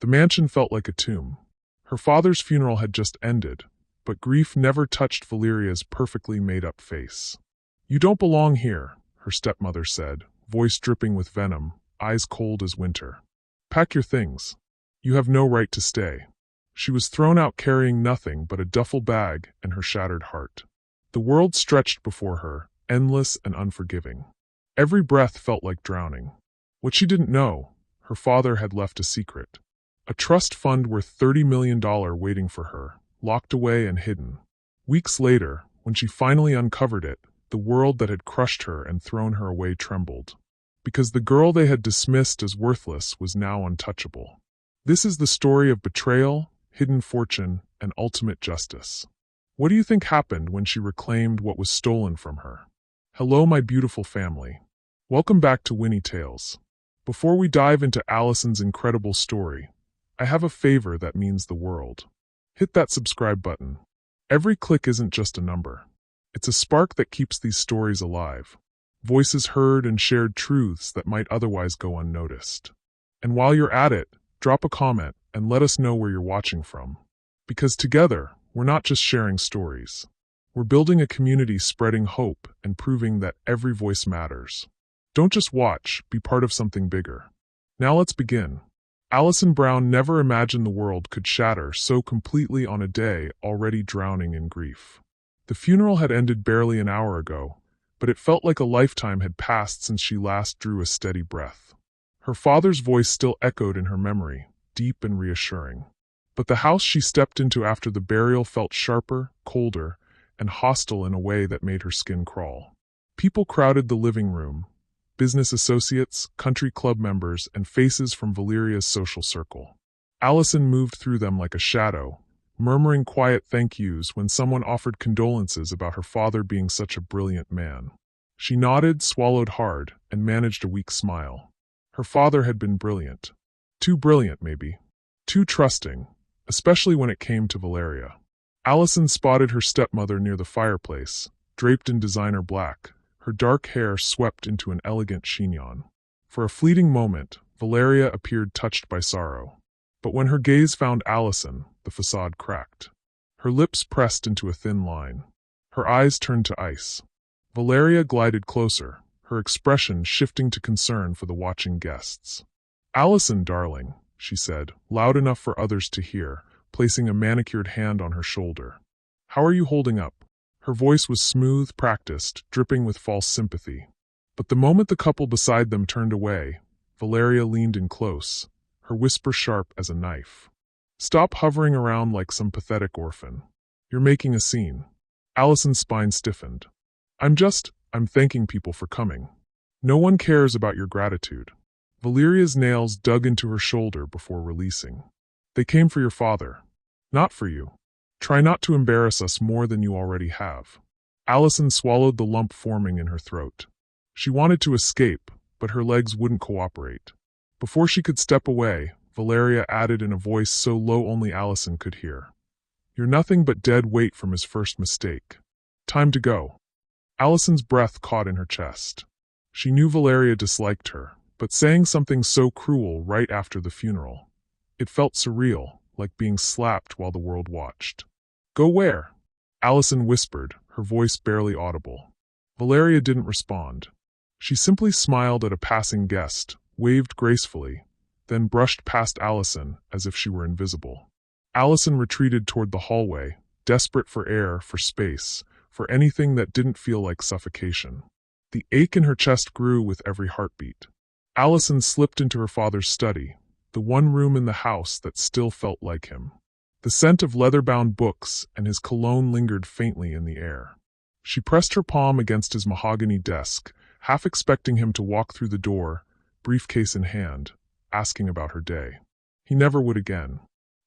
The mansion felt like a tomb. Her father's funeral had just ended, but grief never touched Valeria's perfectly made-up face. "You don't belong here," her stepmother said, voice dripping with venom, eyes cold as winter. "Pack your things. You have no right to stay." She was thrown out carrying nothing but a duffel bag and her shattered heart. The world stretched before her, endless and unforgiving. Every breath felt like drowning. What she didn't know, her father had left a secret. A trust fund worth $30 million waiting for her, locked away and hidden. Weeks later, when she finally uncovered it, the world that had crushed her and thrown her away trembled. Because the girl they had dismissed as worthless was now untouchable. This is the story of betrayal, hidden fortune, and ultimate justice. What do you think happened when she reclaimed what was stolen from her? Hello, my beautiful family. Welcome back to Winnie Tales. Before we dive into Allison's incredible story, I have a favor that means the world. Hit that subscribe button. Every click isn't just a number. It's a spark that keeps these stories alive. Voices heard and shared truths that might otherwise go unnoticed. And while you're at it, drop a comment and let us know where you're watching from. Because together, we're not just sharing stories. We're building a community spreading hope and proving that every voice matters. Don't just watch, be part of something bigger. Now let's begin. Allison Brown never imagined the world could shatter so completely on a day already drowning in grief. The funeral had ended barely an hour ago, but it felt like a lifetime had passed since she last drew a steady breath. Her father's voice still echoed in her memory, deep and reassuring. But the house she stepped into after the burial felt sharper, colder, and hostile in a way that made her skin crawl. People crowded the living room, business associates, country club members, and faces from Valeria's social circle. Allison moved through them like a shadow, murmuring quiet thank yous when someone offered condolences about her father being such a brilliant man. She nodded, swallowed hard, and managed a weak smile. Her father had been brilliant. Too brilliant, maybe. Too trusting, especially when it came to Valeria. Allison spotted her stepmother near the fireplace, draped in designer black, her dark hair swept into an elegant chignon. For a fleeting moment, Valeria appeared touched by sorrow. But when her gaze found Allison, the facade cracked. Her lips pressed into a thin line. Her eyes turned to ice. Valeria glided closer, her expression shifting to concern for the watching guests. "Allison, darling," she said, loud enough for others to hear, placing a manicured hand on her shoulder. "How are you holding up?" Her voice was smooth, practiced, dripping with false sympathy. But the moment the couple beside them turned away, Valeria leaned in close, her whisper sharp as a knife. "Stop hovering around like some pathetic orphan. You're making a scene." Allison's spine stiffened. I'm thanking people for coming. No one cares about your gratitude." Valeria's nails dug into her shoulder before releasing. "They came for your father. Not for you. Try not to embarrass us more than you already have." Allison swallowed the lump forming in her throat. She wanted to escape, but her legs wouldn't cooperate. Before she could step away, Valeria added in a voice so low only Allison could hear. "You're nothing but dead weight from his first mistake. Time to go." Allison's breath caught in her chest. She knew Valeria disliked her, but saying something so cruel right after the funeral. It felt surreal, like being slapped while the world watched. "Go where?" Allison whispered, her voice barely audible. Valeria didn't respond. She simply smiled at a passing guest, waved gracefully, then brushed past Allison as if she were invisible. Allison retreated toward the hallway, desperate for air, for space, for anything that didn't feel like suffocation. The ache in her chest grew with every heartbeat. Allison slipped into her father's study, the one room in the house that still felt like him. The scent of leather-bound books and his cologne lingered faintly in the air. She pressed her palm against his mahogany desk, half expecting him to walk through the door, briefcase in hand, asking about her day. He never would again.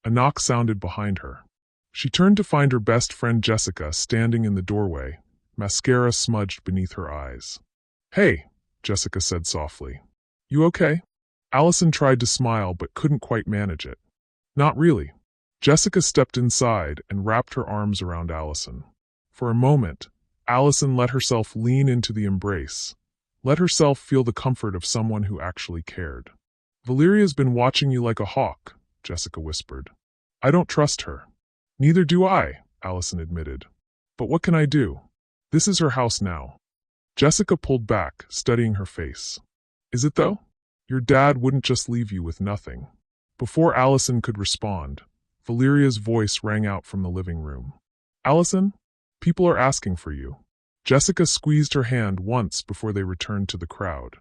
A knock sounded behind her. She turned to find her best friend Jessica standing in the doorway, mascara smudged beneath her eyes. "Hey," Jessica said softly. "You okay?" Allison tried to smile but couldn't quite manage it. "Not really." Jessica stepped inside and wrapped her arms around Allison. For a moment, Allison let herself lean into the embrace, let herself feel the comfort of someone who actually cared. "Valeria's been watching you like a hawk," Jessica whispered. I don't trust her. Neither do I, Allison admitted. But what can I do? This is her house now. Jessica pulled back, studying her face. Is it though? Your dad wouldn't just leave you with nothing. Before Allison could respond, Valeria's voice rang out from the living room. Allison, people are asking for you. Jessica squeezed her hand once before they returned to the crowd.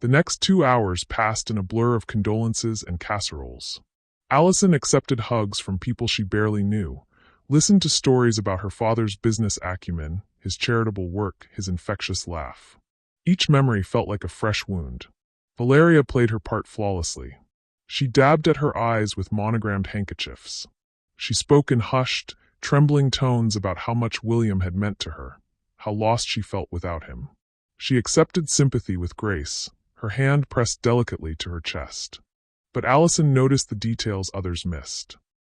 The next 2 hours passed in a blur of condolences and casseroles. Allison accepted hugs from people she barely knew, listened to stories about her father's business acumen, his charitable work, his infectious laugh. Each memory felt like a fresh wound. Valeria played her part flawlessly. She dabbed at her eyes with monogrammed handkerchiefs. She spoke in hushed, trembling tones about how much William had meant to her, how lost she felt without him. She accepted sympathy with grace, her hand pressed delicately to her chest. But Allison noticed the details others missed.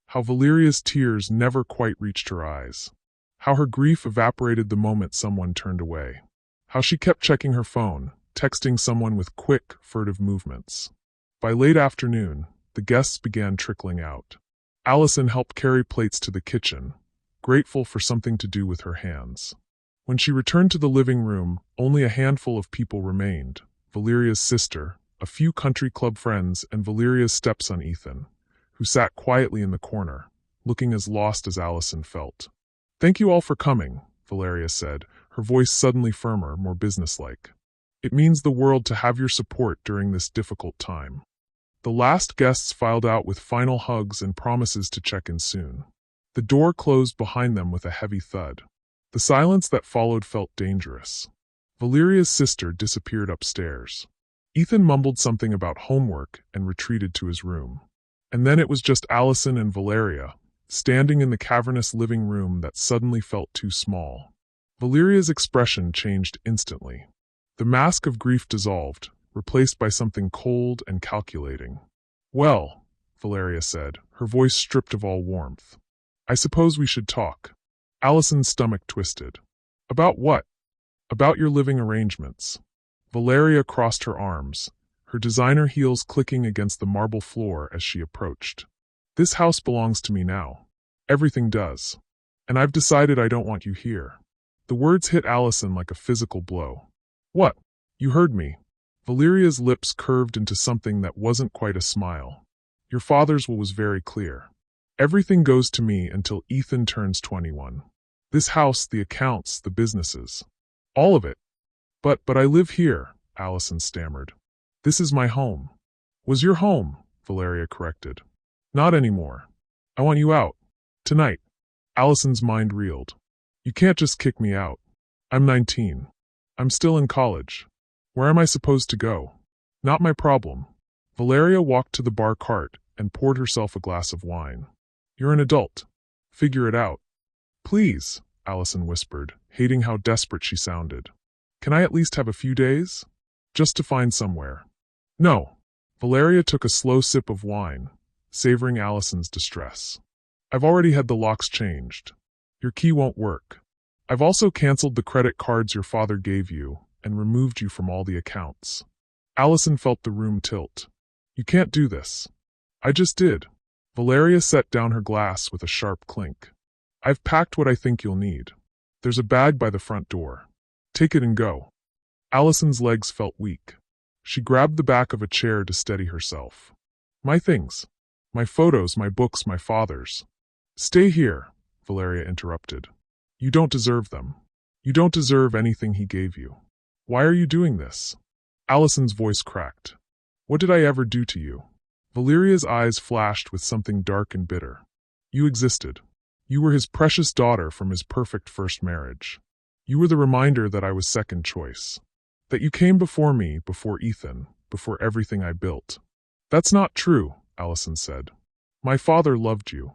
How Valeria's tears never quite reached her eyes. How her grief evaporated the moment someone turned away. How she kept checking her phone, texting someone with quick, furtive movements. By late afternoon, the guests began trickling out. Allison helped carry plates to the kitchen, grateful for something to do with her hands. When she returned to the living room, only a handful of people remained. Valeria's sister, a few country club friends, and Valeria's stepson Ethan, who sat quietly in the corner, looking as lost as Allison felt. Thank you all for coming, Valeria said, her voice suddenly firmer, more businesslike. It means the world to have your support during this difficult time. The last guests filed out with final hugs and promises to check in soon. The door closed behind them with a heavy thud. The silence that followed felt dangerous. Valeria's sister disappeared upstairs. Ethan mumbled something about homework and retreated to his room. And then it was just Allison and Valeria, standing in the cavernous living room that suddenly felt too small. Valeria's expression changed instantly. The mask of grief dissolved, replaced by something cold and calculating. Well, Valeria said, her voice stripped of all warmth. I suppose we should talk. Allison's stomach twisted. About what? About your living arrangements. Valeria crossed her arms, her designer heels clicking against the marble floor as she approached. This house belongs to me now. Everything does. And I've decided I don't want you here. The words hit Allison like a physical blow. What? You heard me. Valeria's lips curved into something that wasn't quite a smile. Your father's will was very clear. Everything goes to me until Ethan turns 21. This house, the accounts, the businesses. All of it. But I live here, Allison stammered. This is my home. Was your home, Valeria corrected. Not anymore. I want you out. Tonight. Allison's mind reeled. You can't just kick me out. I'm 19. I'm still in college. Where am I supposed to go? Not my problem. Valeria walked to the bar cart and poured herself a glass of wine. You're an adult. Figure it out. Please, Allison whispered, hating how desperate she sounded. Can I at least have a few days? Just to find somewhere. No. Valeria took a slow sip of wine, savoring Allison's distress. I've already had the locks changed. Your key won't work. I've also canceled the credit cards your father gave you and removed you from all the accounts. Allison felt the room tilt. You can't do this. I just did. Valeria set down her glass with a sharp clink. I've packed what I think you'll need. There's a bag by the front door. Take it and go. Allison's legs felt weak. She grabbed the back of a chair to steady herself. My things. My photos, my books, my father's. Stay here, Valeria interrupted. You don't deserve them. You don't deserve anything he gave you. Why are you doing this? Allison's voice cracked. What did I ever do to you? Valeria's eyes flashed with something dark and bitter. You existed. You were his precious daughter from his perfect first marriage. You were the reminder that I was second choice. That you came before me, before Ethan, before everything I built. That's not true, Allison said. My father loved you.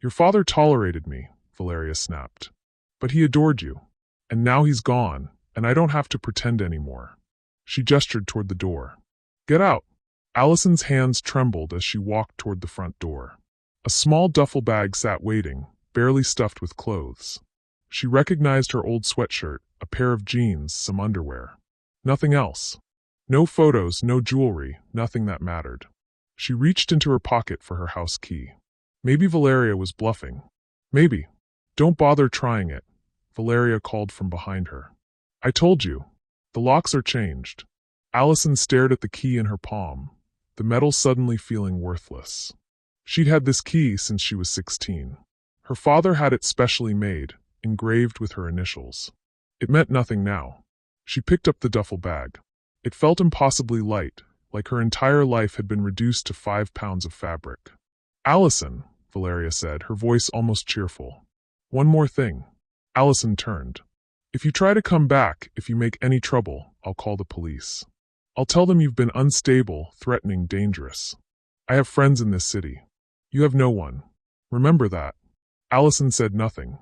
Your father tolerated me, Valeria snapped. But he adored you. And now he's gone, and I don't have to pretend anymore. She gestured toward the door. Get out. Allison's hands trembled as she walked toward the front door. A small duffel bag sat waiting, barely stuffed with clothes. She recognized her old sweatshirt, a pair of jeans, some underwear. Nothing else. No photos, no jewelry, nothing that mattered. She reached into her pocket for her house key. Maybe Valeria was bluffing. Maybe. Don't bother trying it, Valeria called from behind her. I told you. The locks are changed. Allison stared at the key in her palm, the metal suddenly feeling worthless. She'd had this key since she was 16. Her father had it specially made, engraved with her initials. It meant nothing now. She picked up the duffel bag. It felt impossibly light, like her entire life had been reduced to 5 pounds of fabric. Allison, Valeria said, her voice almost cheerful. One more thing. Allison turned. If you try to come back, if you make any trouble, I'll call the police. I'll tell them you've been unstable, threatening, dangerous. I have friends in this city. You have no one. Remember that. Allison said nothing.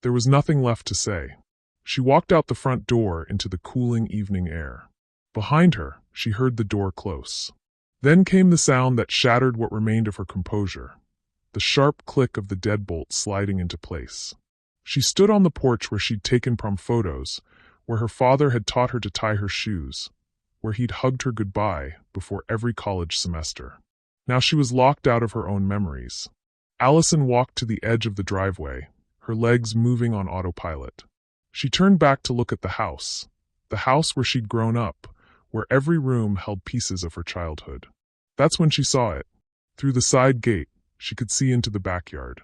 There was nothing left to say. She walked out the front door into the cooling evening air. Behind her, she heard the door close. Then came the sound that shattered what remained of her composure. The sharp click of the deadbolt sliding into place. She stood on the porch where she'd taken prom photos, where her father had taught her to tie her shoes, where he'd hugged her goodbye before every college semester. Now she was locked out of her own memories. Allison walked to the edge of the driveway, her legs moving on autopilot. She turned back to look at the house where she'd grown up, where every room held pieces of her childhood. That's when she saw it. Through the side gate, she could see into the backyard.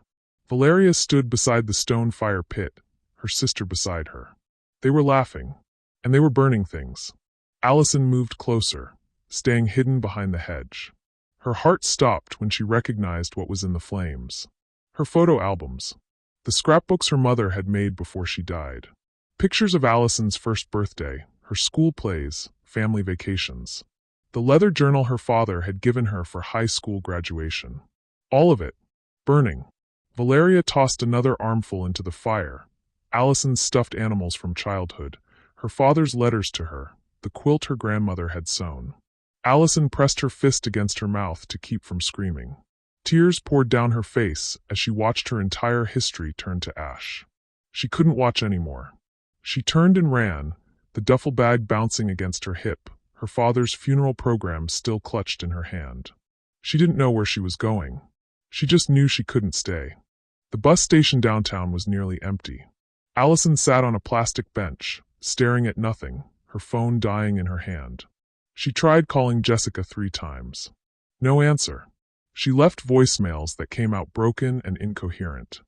Valeria stood beside the stone fire pit, her sister beside her. They were laughing, and they were burning things. Allison moved closer, staying hidden behind the hedge. Her heart stopped when she recognized what was in the flames. Her photo albums. The scrapbooks her mother had made before she died. Pictures of Allison's first birthday, her school plays, family vacations. The leather journal her father had given her for high school graduation. All of it, burning. Valeria tossed another armful into the fire. Allison's stuffed animals from childhood, her father's letters to her, the quilt her grandmother had sewn. Allison pressed her fist against her mouth to keep from screaming. Tears poured down her face as she watched her entire history turn to ash. She couldn't watch anymore. She turned and ran, the duffel bag bouncing against her hip, her father's funeral program still clutched in her hand. She didn't know where she was going. She just knew she couldn't stay. The bus station downtown was nearly empty. Allison sat on a plastic bench, staring at nothing, her phone dying in her hand. She tried calling Jessica 3 times. No answer. She left voicemails that came out broken and incoherent.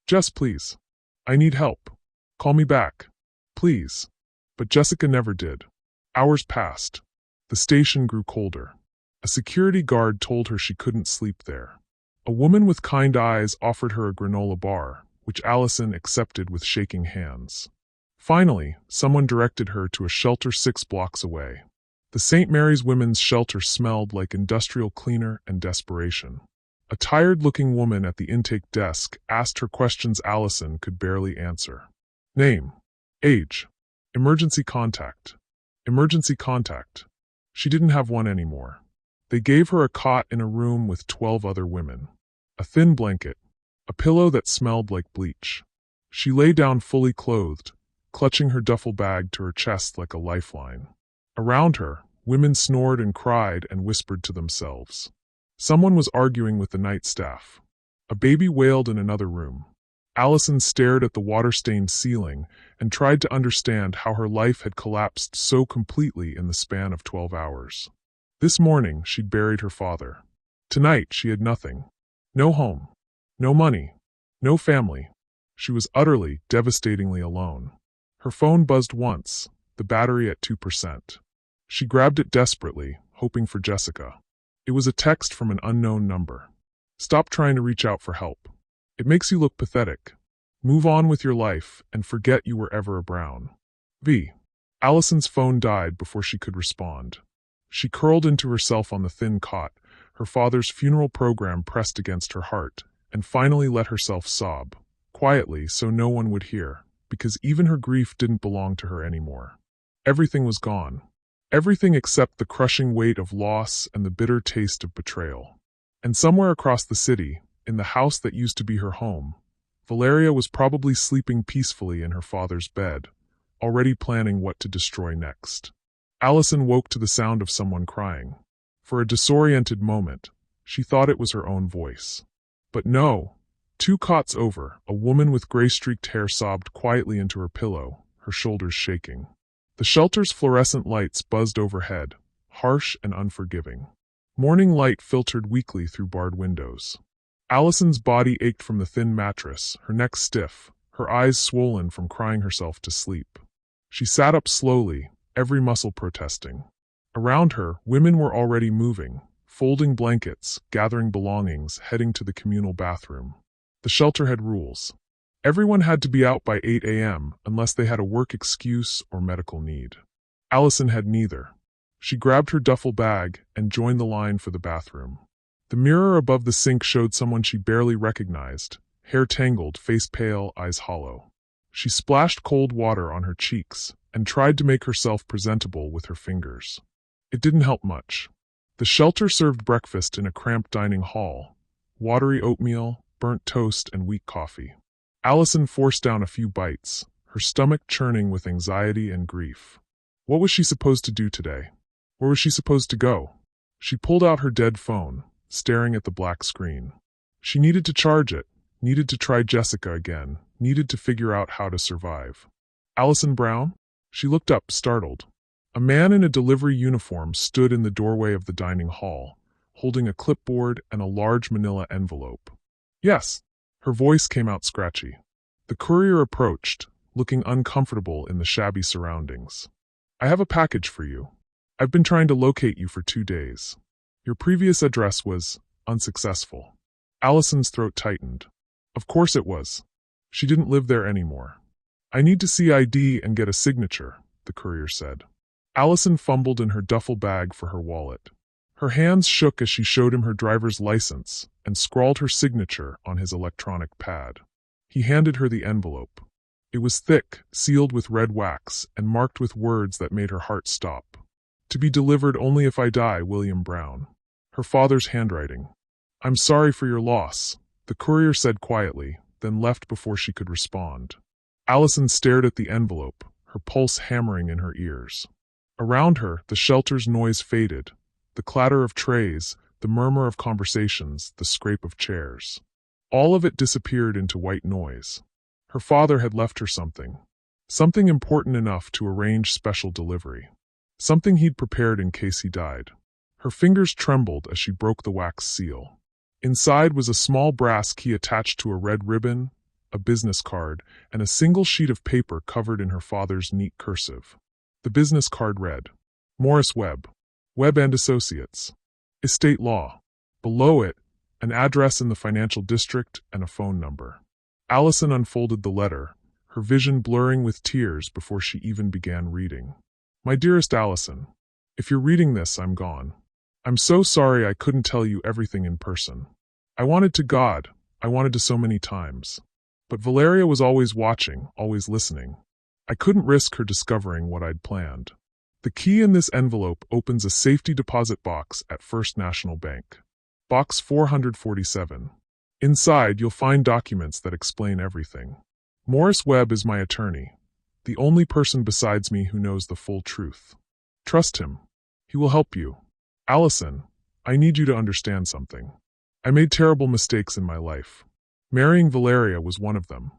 Jess, please. I need help. Call me back. Please. But Jessica never did. Hours passed. The station grew colder. A security guard told her she couldn't sleep there. A woman with kind eyes offered her a granola bar, which Allison accepted with shaking hands. Finally, someone directed her to a shelter 6 blocks away. The St. Mary's Women's Shelter smelled like industrial cleaner and desperation. A tired-looking woman at the intake desk asked her questions Allison could barely answer. Name. Age. Emergency contact. Emergency contact. She didn't have one anymore. They gave her a cot in a room with 12 other women. A thin blanket. A pillow that smelled like bleach. She lay down fully clothed, clutching her duffel bag to her chest like a lifeline. Around her, women snored and cried and whispered to themselves. Someone was arguing with the night staff. A baby wailed in another room. Allison stared at the water-stained ceiling and tried to understand how her life had collapsed so completely in the span of 12 hours. This morning, she'd buried her father. Tonight, she had nothing. No home. No money. No family. She was utterly, devastatingly alone. Her phone buzzed once, the battery at 2%. She grabbed it desperately, hoping for Jessica. It was a text from an unknown number. Stop trying to reach out for help. It makes you look pathetic. Move on with your life and forget you were ever a Brown. V. Allison's phone died before she could respond. She curled into herself on the thin cot, her father's funeral program pressed against her heart, and finally let herself sob, quietly so no one would hear, because even her grief didn't belong to her anymore. Everything was gone. Everything except the crushing weight of loss and the bitter taste of betrayal. And somewhere across the city, in the house that used to be her home, Valeria was probably sleeping peacefully in her father's bed, already planning what to destroy next. Allison woke to the sound of someone crying. For a disoriented moment, She thought it was her own voice. But no. 2 cots over, a woman with gray-streaked hair sobbed quietly into her pillow, her shoulders shaking. The shelter's fluorescent lights buzzed overhead, harsh and unforgiving. Morning light filtered weakly through barred windows. Allison's body ached from the thin mattress, her neck stiff, her eyes swollen from crying herself to sleep. She sat up slowly, every muscle protesting. Around her, women were already moving, folding blankets, gathering belongings, heading to the communal bathroom. The shelter had rules. Everyone had to be out by 8 a.m. unless they had a work excuse or medical need. Allison had neither. She grabbed her duffel bag and joined the line for the bathroom. The mirror above the sink showed someone she barely recognized, hair tangled, face pale, eyes hollow. She splashed cold water on her cheeks and tried to make herself presentable with her fingers. It didn't help much. The shelter served breakfast in a cramped dining hall, watery oatmeal, burnt toast, and weak coffee. Allison forced down a few bites, her stomach churning with anxiety and grief. What was she supposed to do today? Where was she supposed to go? She pulled out her dead phone, staring at the black screen. She needed to charge it, needed to try Jessica again, needed to figure out how to survive. Allison Brown? She looked up, startled. A man in a delivery uniform stood in the doorway of the dining hall, holding a clipboard and a large manila envelope. Yes. Her voice came out scratchy. The courier approached, looking uncomfortable in the shabby surroundings. I have a package for you. I've been trying to locate you for 2 days. Your previous address was unsuccessful. Allison's throat tightened. Of course it was. She didn't live there anymore. I need to see ID and get a signature, the courier said. Allison fumbled in her duffel bag for her wallet. Her hands shook as she showed him her driver's license and scrawled her signature on his electronic pad. He handed her the envelope. It was thick, sealed with red wax, and marked with words that made her heart stop. To be delivered only if I die, William Brown. Her father's handwriting. I'm sorry for your loss, the courier said quietly, then left before she could respond. Allison stared at the envelope, her pulse hammering in her ears. Around her, the shelter's noise faded. The clatter of trays, the murmur of conversations, the scrape of chairs. All of it disappeared into white noise. Her father had left her something. Something important enough to arrange special delivery. Something he'd prepared in case he died. Her fingers trembled as she broke the wax seal. Inside was a small brass key attached to a red ribbon, a business card, and a single sheet of paper covered in her father's neat cursive. The business card read, Morris Webb. Webb and Associates. Estate Law. Below it, an address in the financial district and a phone number. Allison unfolded the letter, her vision blurring with tears before she even began reading. My dearest Allison, if you're reading this, I'm gone. I'm so sorry I couldn't tell you everything in person. I wanted to God, I wanted to so many times. But Valeria was always watching, always listening. I couldn't risk her discovering what I'd planned. The key in this envelope opens a safety deposit box at First National Bank. Box 447. Inside, you'll find documents that explain everything. Morris Webb is my attorney, the only person besides me who knows the full truth. Trust him. He will help you. Allison, I need you to understand something. I made terrible mistakes in my life. Marrying Valeria was one of them.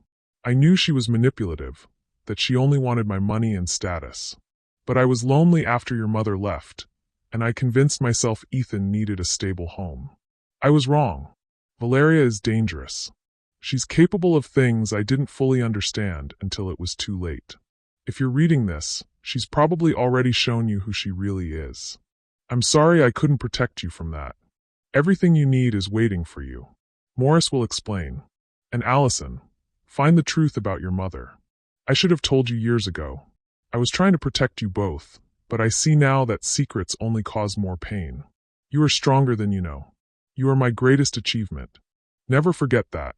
I knew she was manipulative, that she only wanted my money and status. But I was lonely after your mother left, and I convinced myself Ethan needed a stable home. I was wrong. Valeria is dangerous. She's capable of things I didn't fully understand until it was too late. If you're reading this, she's probably already shown you who she really is. I'm sorry I couldn't protect you from that. Everything you need is waiting for you. Morris will explain. And Allison, find the truth about your mother. I should have told you years ago. I was trying to protect you both, but I see now that secrets only cause more pain. You are stronger than you know. You are my greatest achievement. Never forget that.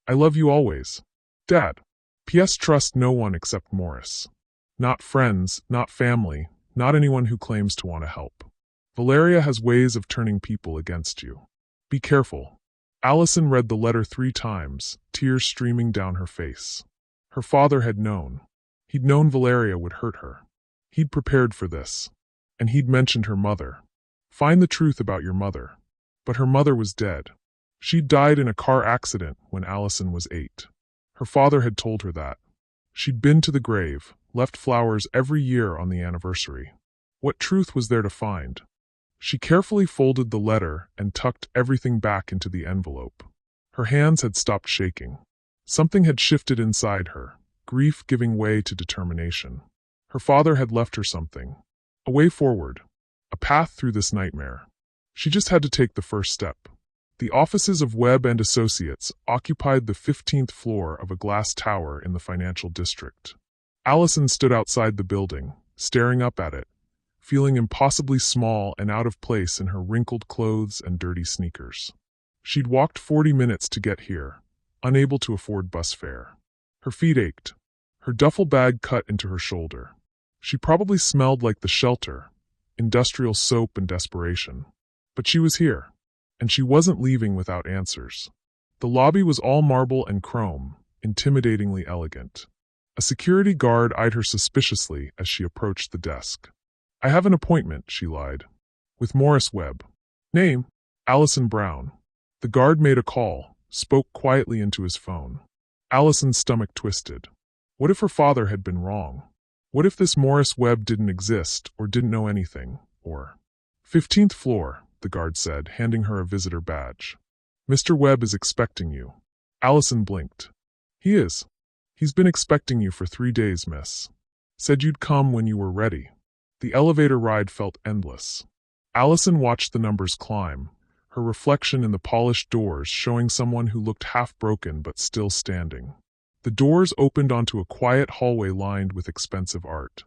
I love you always. Dad. P.S. Trust no one except Morris. Not friends, not family, not anyone who claims to want to help. Valeria has ways of turning people against you. Be careful. Allison read the letter 3 times, tears streaming down her face. Her father had known. He'd known Valeria would hurt her. He'd prepared for this. And he'd mentioned her mother. Find the truth about your mother. But her mother was dead. She'd died in a car accident when Allison was 8. Her father had told her that. She'd been to the grave, left flowers every year on the anniversary. What truth was there to find? She carefully folded the letter and tucked everything back into the envelope. Her hands had stopped shaking. Something had shifted inside her, grief giving way to determination. Her father had left her something. A way forward. A path through this nightmare. She just had to take the first step. The offices of Webb and Associates occupied the 15th floor of a glass tower in the financial district. Allison stood outside the building, staring up at it, feeling impossibly small and out of place in her wrinkled clothes and dirty sneakers. She'd walked 40 minutes to get here, unable to afford bus fare. Her feet ached. Her duffel bag cut into her shoulder. She probably smelled like the shelter, industrial soap and desperation. But she was here, and she wasn't leaving without answers. The lobby was all marble and chrome, intimidatingly elegant. A security guard eyed her suspiciously as she approached the desk. "I have an appointment," she lied. "With Morris Webb." "Name?" "Allison Brown." The guard made a call, spoke quietly into his phone. Allison's stomach twisted. What if her father had been wrong? What if this Morris Webb didn't exist, or didn't know anything, or... 15th floor, the guard said, handing her a visitor badge. "Mr. Webb is expecting you." Allison blinked. "He is. He's been expecting you for 3 days, miss. Said you'd come when you were ready." The elevator ride felt endless. Allison watched the numbers climb, her reflection in the polished doors showing someone who looked half-broken but still standing. The doors opened onto a quiet hallway lined with expensive art.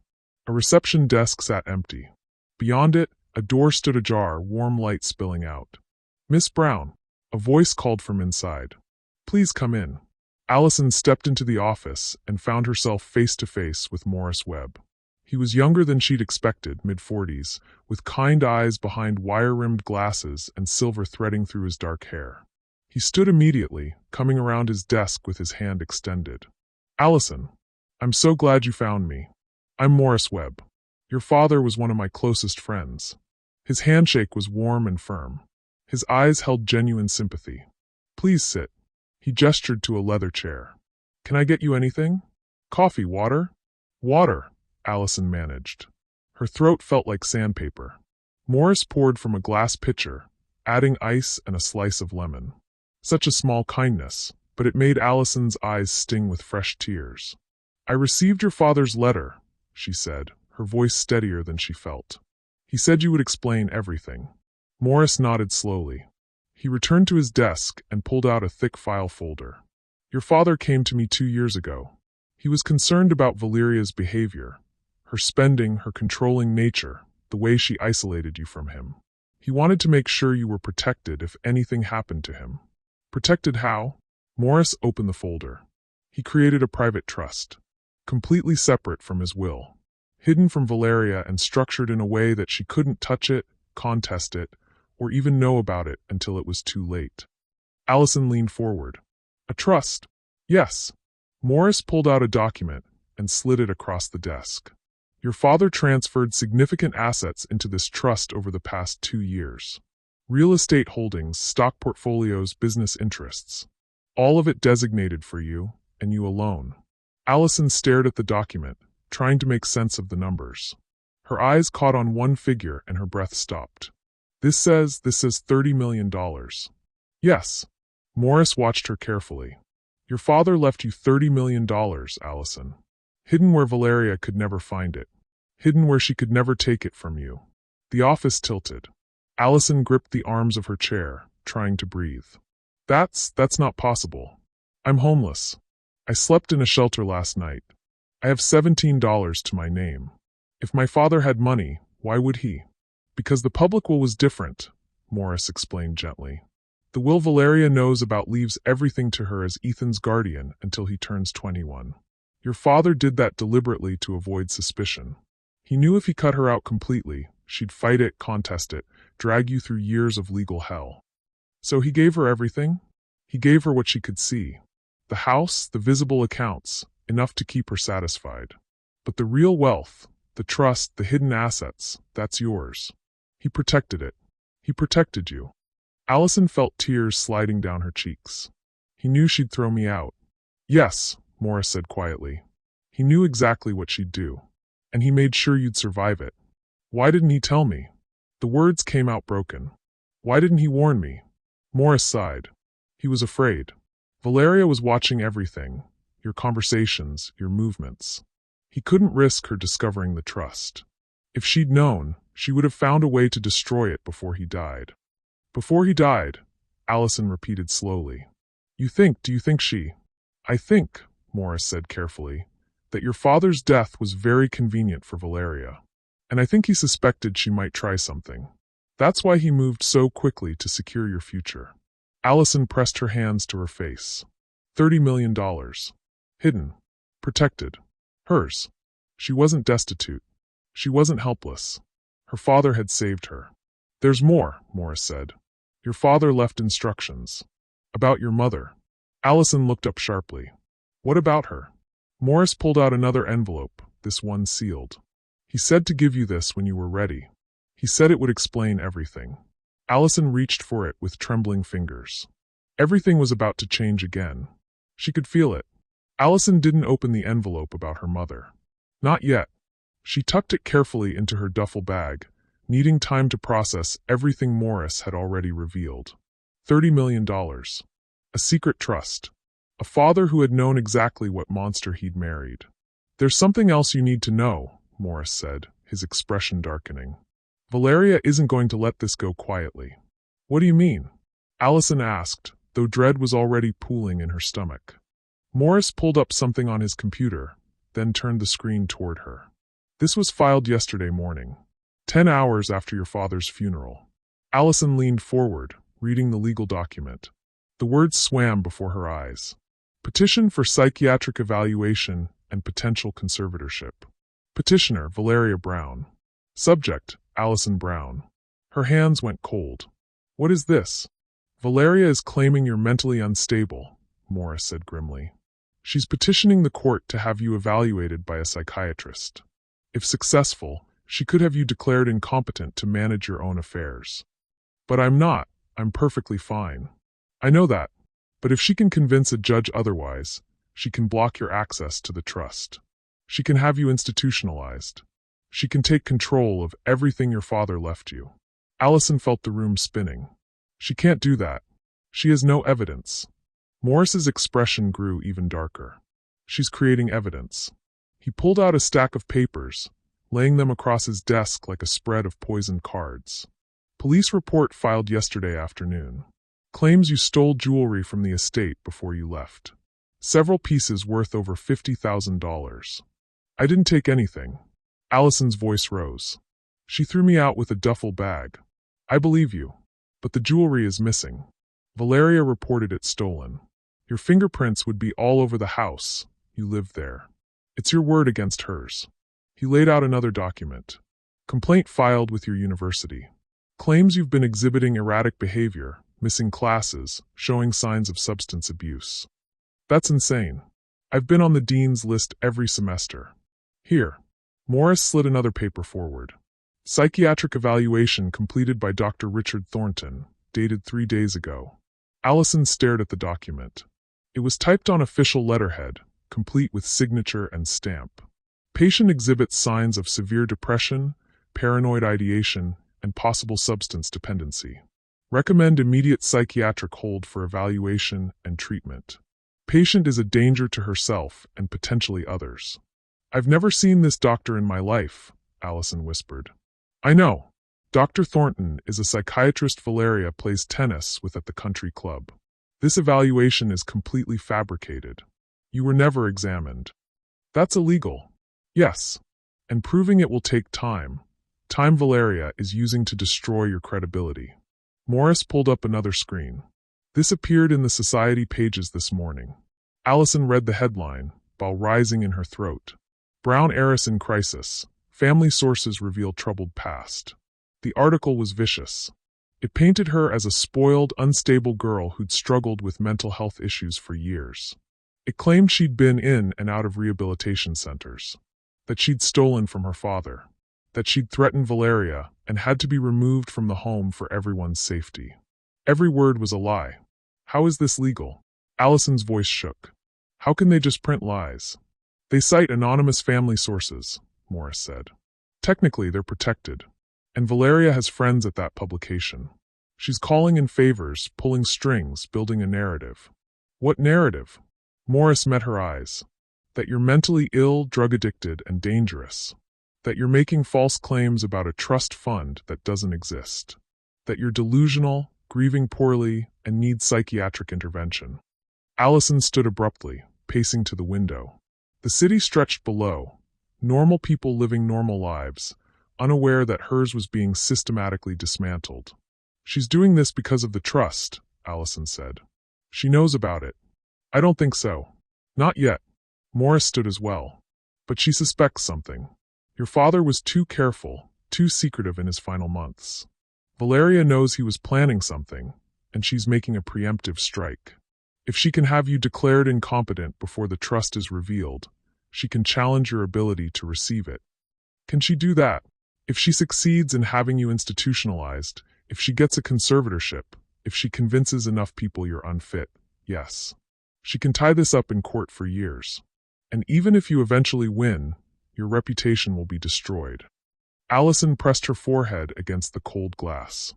A reception desk sat empty. Beyond it, a door stood ajar, warm light spilling out. "Miss Brown," a voice called from inside. "Please come in." Allison stepped into the office and found herself face to face with Morris Webb. He was younger than she'd expected, mid-40s, with kind eyes behind wire-rimmed glasses and silver threading through his dark hair. He stood immediately, coming around his desk with his hand extended. "Allison, I'm so glad you found me. I'm Morris Webb. Your father was one of my closest friends." His handshake was warm and firm. His eyes held genuine sympathy. "Please sit." He gestured to a leather chair. "Can I get you anything? Coffee, water?" "Water," Allison managed. Her throat felt like sandpaper. Morris poured from a glass pitcher, adding ice and a slice of lemon. Such a small kindness, but it made Allison's eyes sting with fresh tears. "I received your father's letter," she said, her voice steadier than she felt. "He said you would explain everything." Morris nodded slowly. He returned to his desk and pulled out a thick file folder. "Your father came to me 2 years ago. He was concerned about Valeria's behavior, her spending, her controlling nature, the way she isolated you from him. He wanted to make sure you were protected if anything happened to him." "Protected how?" Morris opened the folder. He created a private trust, completely separate from his will, hidden from Valeria and structured in a way that she couldn't touch it, contest it, or even know about it until it was too late. Allison leaned forward. "A trust?" "Yes." Morris pulled out a document and slid it across the desk. "Your father transferred significant assets into this trust over the past 2 years. Real estate holdings, stock portfolios, business interests. All of it designated for you, and you alone." Allison stared at the document, trying to make sense of the numbers. Her eyes caught on one figure and her breath stopped. This says $30 million. "Yes." Morris watched her carefully. "Your father left you $30 million, Allison. Hidden where Valeria could never find it. Hidden where she could never take it from you." The office tilted. Allison gripped the arms of her chair, trying to breathe. That's not possible. I'm homeless. I slept in a shelter last night. I have $17 to my name. If my father had money, why would he?" "Because the public will was different," Morris explained gently. "The will Valeria knows about leaves everything to her as Ethan's guardian until he turns 21. Your father did that deliberately to avoid suspicion. He knew if he cut her out completely, she'd fight it, contest it, drag you through years of legal hell. So he gave her everything? He gave her what she could see. The house, the visible accounts, enough to keep her satisfied. But the real wealth, the trust, the hidden assets, that's yours. He protected it. He protected you." Allison felt tears sliding down her cheeks. He knew she'd throw me out. Yes, Morris said quietly. He knew exactly what she'd do. And he made sure you'd survive it. Why didn't he tell me? The words came out broken. Why didn't he warn me? Morris sighed. He was afraid. Valeria was watching everything, your conversations, your movements. He couldn't risk her discovering the trust. If she'd known, she would have found a way to destroy it before he died. Before he died, Allison repeated slowly. Do you think she? I think, Morris said carefully, that your father's death was very convenient for Valeria. And I think he suspected she might try something. That's why he moved so quickly to secure your future. Allison pressed her hands to her face. $30 million. Hidden. Protected. Hers. She wasn't destitute. She wasn't helpless. Her father had saved her. There's more, Morris said. Your father left instructions. About your mother. Allison looked up sharply. What about her? Morris pulled out another envelope, this one sealed. He said to give you this when you were ready. He said it would explain everything. Allison reached for it with trembling fingers. Everything was about to change again. She could feel it. Allison didn't open the envelope about her mother. Not yet. She tucked it carefully into her duffel bag, needing time to process everything Morris had already revealed. $30 million. A secret trust. A father who had known exactly what monster he'd married. There's something else you need to know, Morris said, his expression darkening. Valeria isn't going to let this go quietly. What do you mean? Allison asked, though dread was already pooling in her stomach. Morris pulled up something on his computer, then turned the screen toward her. This was filed yesterday morning, 10 hours after your father's funeral. Allison leaned forward, reading the legal document. The words swam before her eyes. Petition for psychiatric evaluation and potential conservatorship. Petitioner, Valeria Brown. Subject, Allison Brown. Her hands went cold. What is this? Valeria is claiming you're mentally unstable, Morris said grimly. She's petitioning the court to have you evaluated by a psychiatrist. If successful, she could have you declared incompetent to manage your own affairs. But I'm not. I'm perfectly fine. I know that. But if she can convince a judge otherwise, she can block your access to the trust. She can have you institutionalized. She can take control of everything your father left you. Allison felt the room spinning. She can't do that. She has no evidence. Morris's expression grew even darker. She's creating evidence. He pulled out a stack of papers, laying them across his desk like a spread of poisoned cards. Police report filed yesterday afternoon. Claims you stole jewelry from the estate before you left. Several pieces worth over $50,000. I didn't take anything. Allison's voice rose. She threw me out with a duffel bag. I believe you. But the jewelry is missing. Valeria reported it stolen. Your fingerprints would be all over the house. You lived there. It's your word against hers. He laid out another document. Complaint filed with your university. Claims you've been exhibiting erratic behavior, missing classes, showing signs of substance abuse. That's insane. I've been on the dean's list every semester. Here. Morris slid another paper forward. Psychiatric evaluation completed by Dr. Richard Thornton, dated 3 days ago. Allison stared at the document. It was typed on official letterhead, complete with signature and stamp. Patient exhibits signs of severe depression, paranoid ideation, and possible substance dependency. Recommend immediate psychiatric hold for evaluation and treatment. Patient is a danger to herself and potentially others. I've never seen this doctor in my life, Allison whispered. I know. Dr. Thornton is a psychiatrist Valeria plays tennis with at the country club. This evaluation is completely fabricated. You were never examined. That's illegal. Yes. And proving it will take time. Time Valeria is using to destroy your credibility. Morris pulled up another screen. This appeared in the society pages this morning. Allison read the headline, while rising in her throat. Brown heiress in crisis. Family sources reveal troubled past. The article was vicious. It painted her as a spoiled, unstable girl who'd struggled with mental health issues for years. It claimed she'd been in and out of rehabilitation centers. That she'd stolen from her father. That she'd threatened Valeria and had to be removed from the home for everyone's safety. Every word was a lie. How is this legal? Allison's voice shook. How can they just print lies? They cite anonymous family sources, Morris said. Technically, they're protected. And Valeria has friends at that publication. She's calling in favors, pulling strings, building a narrative. What narrative? Morris met her eyes. That you're mentally ill, drug-addicted, and dangerous. That you're making false claims about a trust fund that doesn't exist. That you're delusional, grieving poorly, and need psychiatric intervention. Allison stood abruptly, pacing to the window. The city stretched below, normal people living normal lives, unaware that hers was being systematically dismantled. She's doing this because of the trust, Allison said. She knows about it. I don't think so. Not yet. Morris stood as well. But she suspects something. Your father was too careful, too secretive in his final months. Valeria knows he was planning something, and she's making a preemptive strike. If she can have you declared incompetent before the trust is revealed, she can challenge your ability to receive it. Can she do that? If she succeeds in having you institutionalized, if she gets a conservatorship, if she convinces enough people you're unfit, yes. She can tie this up in court for years. And even if you eventually win, your reputation will be destroyed. Allison pressed her forehead against the cold glass.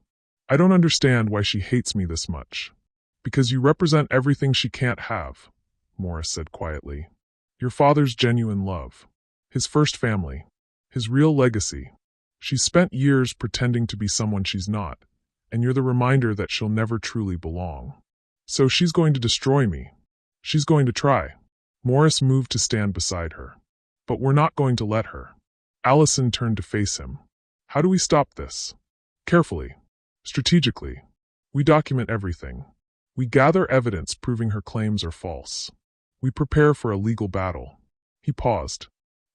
I don't understand why she hates me this much. Because you represent everything she can't have, Morris said quietly. Your father's genuine love. His first family. His real legacy. She's spent years pretending to be someone she's not, and you're the reminder that she'll never truly belong. So she's going to destroy me. She's going to try. Morris moved to stand beside her. But we're not going to let her. Allison turned to face him. How do we stop this? Carefully. Strategically. We document everything. We gather evidence proving her claims are false. We prepare for a legal battle. He paused.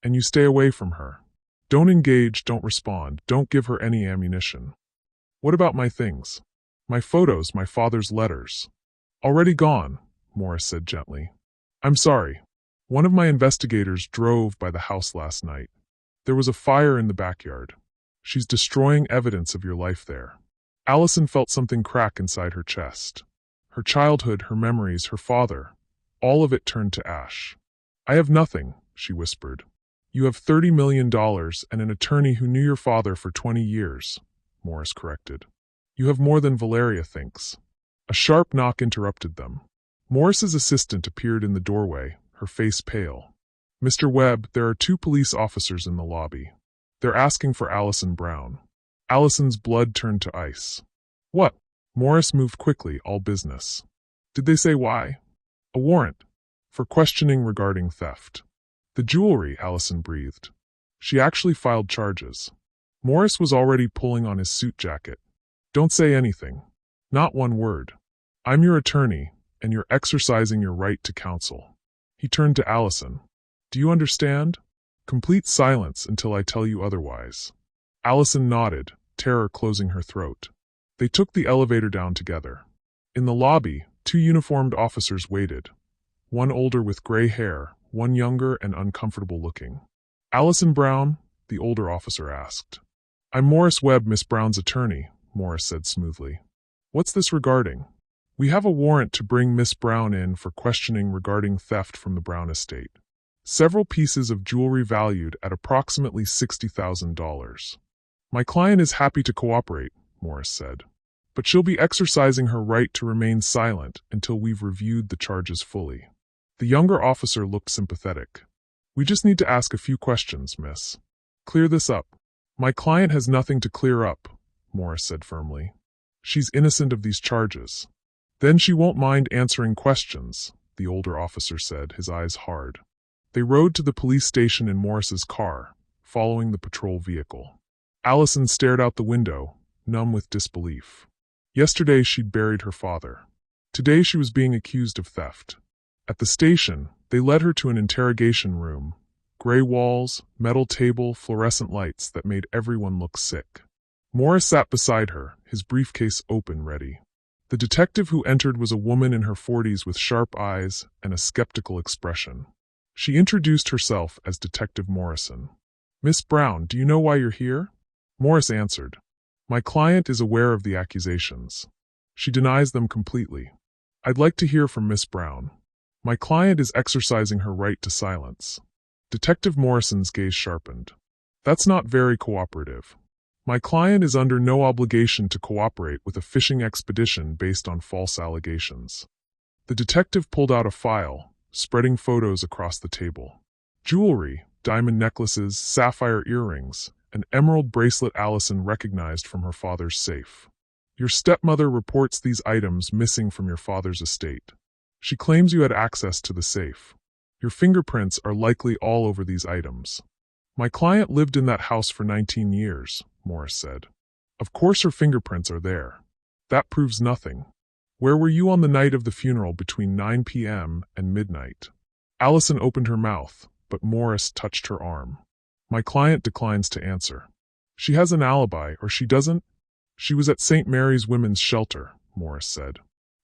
And you stay away from her. Don't engage, don't respond, don't give her any ammunition. What about my things? My photos, my father's letters. Already gone, Morris said gently. I'm sorry. One of my investigators drove by the house last night. There was a fire in the backyard. She's destroying evidence of your life there. Allison felt something crack inside her chest. Her childhood, her memories, her father, all of it turned to ash. I have nothing, she whispered. You have $30 million and an attorney who knew your father for 20 years, Morris corrected. You have more than Valeria thinks. A sharp knock interrupted them. Morris's assistant appeared in the doorway, her face pale. Mr. Webb, there are 2 police officers in the lobby. They're asking for Allison Brown. Allison's blood turned to ice. What? Morris moved quickly, all business. Did they say why? A warrant. For questioning regarding theft. The jewelry, Allison breathed. She actually filed charges. Morris was already pulling on his suit jacket. Don't say anything. Not one word. I'm your attorney, and you're exercising your right to counsel. He turned to Allison. Do you understand? Complete silence until I tell you otherwise. Allison nodded, terror closing her throat. They took the elevator down together. In the lobby, 2 uniformed officers waited. One older with gray hair, one younger and uncomfortable looking. Allison Brown? The older officer asked. I'm Morris Webb, Miss Brown's attorney, Morris said smoothly. What's this regarding? We have a warrant to bring Miss Brown in for questioning regarding theft from the Brown estate. Several pieces of jewelry valued at approximately $60,000. My client is happy to cooperate, Morris said. But she'll be exercising her right to remain silent until we've reviewed the charges fully. The younger officer looked sympathetic. We just need to ask a few questions, miss. Clear this up. My client has nothing to clear up, Morris said firmly. She's innocent of these charges. Then she won't mind answering questions, the older officer said, his eyes hard. They rode to the police station in Morris's car, following the patrol vehicle. Allison stared out the window, numb with disbelief. Yesterday she'd buried her father. Today she was being accused of theft. At the station, they led her to an interrogation room. Gray walls, metal table, fluorescent lights that made everyone look sick. Morris sat beside her, his briefcase open ready. The detective who entered was a woman in her 40s with sharp eyes and a skeptical expression. She introduced herself as Detective Morrison. Miss Brown, do you know why you're here? Morris answered. My client is aware of the accusations. She denies them completely. I'd like to hear from Miss Brown. My client is exercising her right to silence. Detective Morrison's gaze sharpened. That's not very cooperative. My client is under no obligation to cooperate with a fishing expedition based on false allegations. The detective pulled out a file, spreading photos across the table. Jewelry, diamond necklaces, sapphire earrings, an emerald bracelet Allison recognized from her father's safe. Your stepmother reports these items missing from your father's estate. She claims you had access to the safe. Your fingerprints are likely all over these items. My client lived in that house for 19 years, Morris said. Of course her fingerprints are there. That proves nothing. Where were you on the night of the funeral between 9 p.m. and midnight? Allison opened her mouth, but Morris touched her arm. My client declines to answer. She has an alibi, or she doesn't? She was at St. Mary's Women's Shelter, Morris said,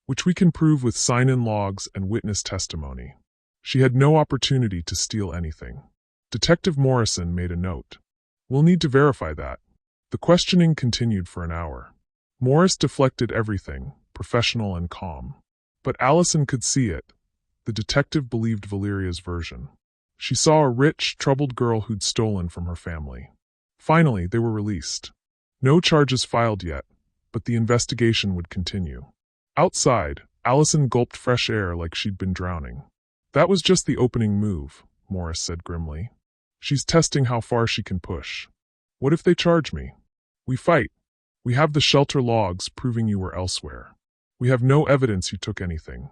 which we can prove with sign-in logs and witness testimony. She had no opportunity to steal anything. Detective Morrison made a note. We'll need to verify that. The questioning continued for an hour. Morris deflected everything, professional and calm. But Allison could see it. The detective believed Valeria's version. She saw a rich, troubled girl who'd stolen from her family. Finally, they were released. No charges filed yet, but the investigation would continue. Outside, Allison gulped fresh air like she'd been drowning. That was just the opening move, Morris said grimly. She's testing how far she can push. What if they charge me? We fight. We have the shelter logs proving you were elsewhere. We have no evidence you took anything.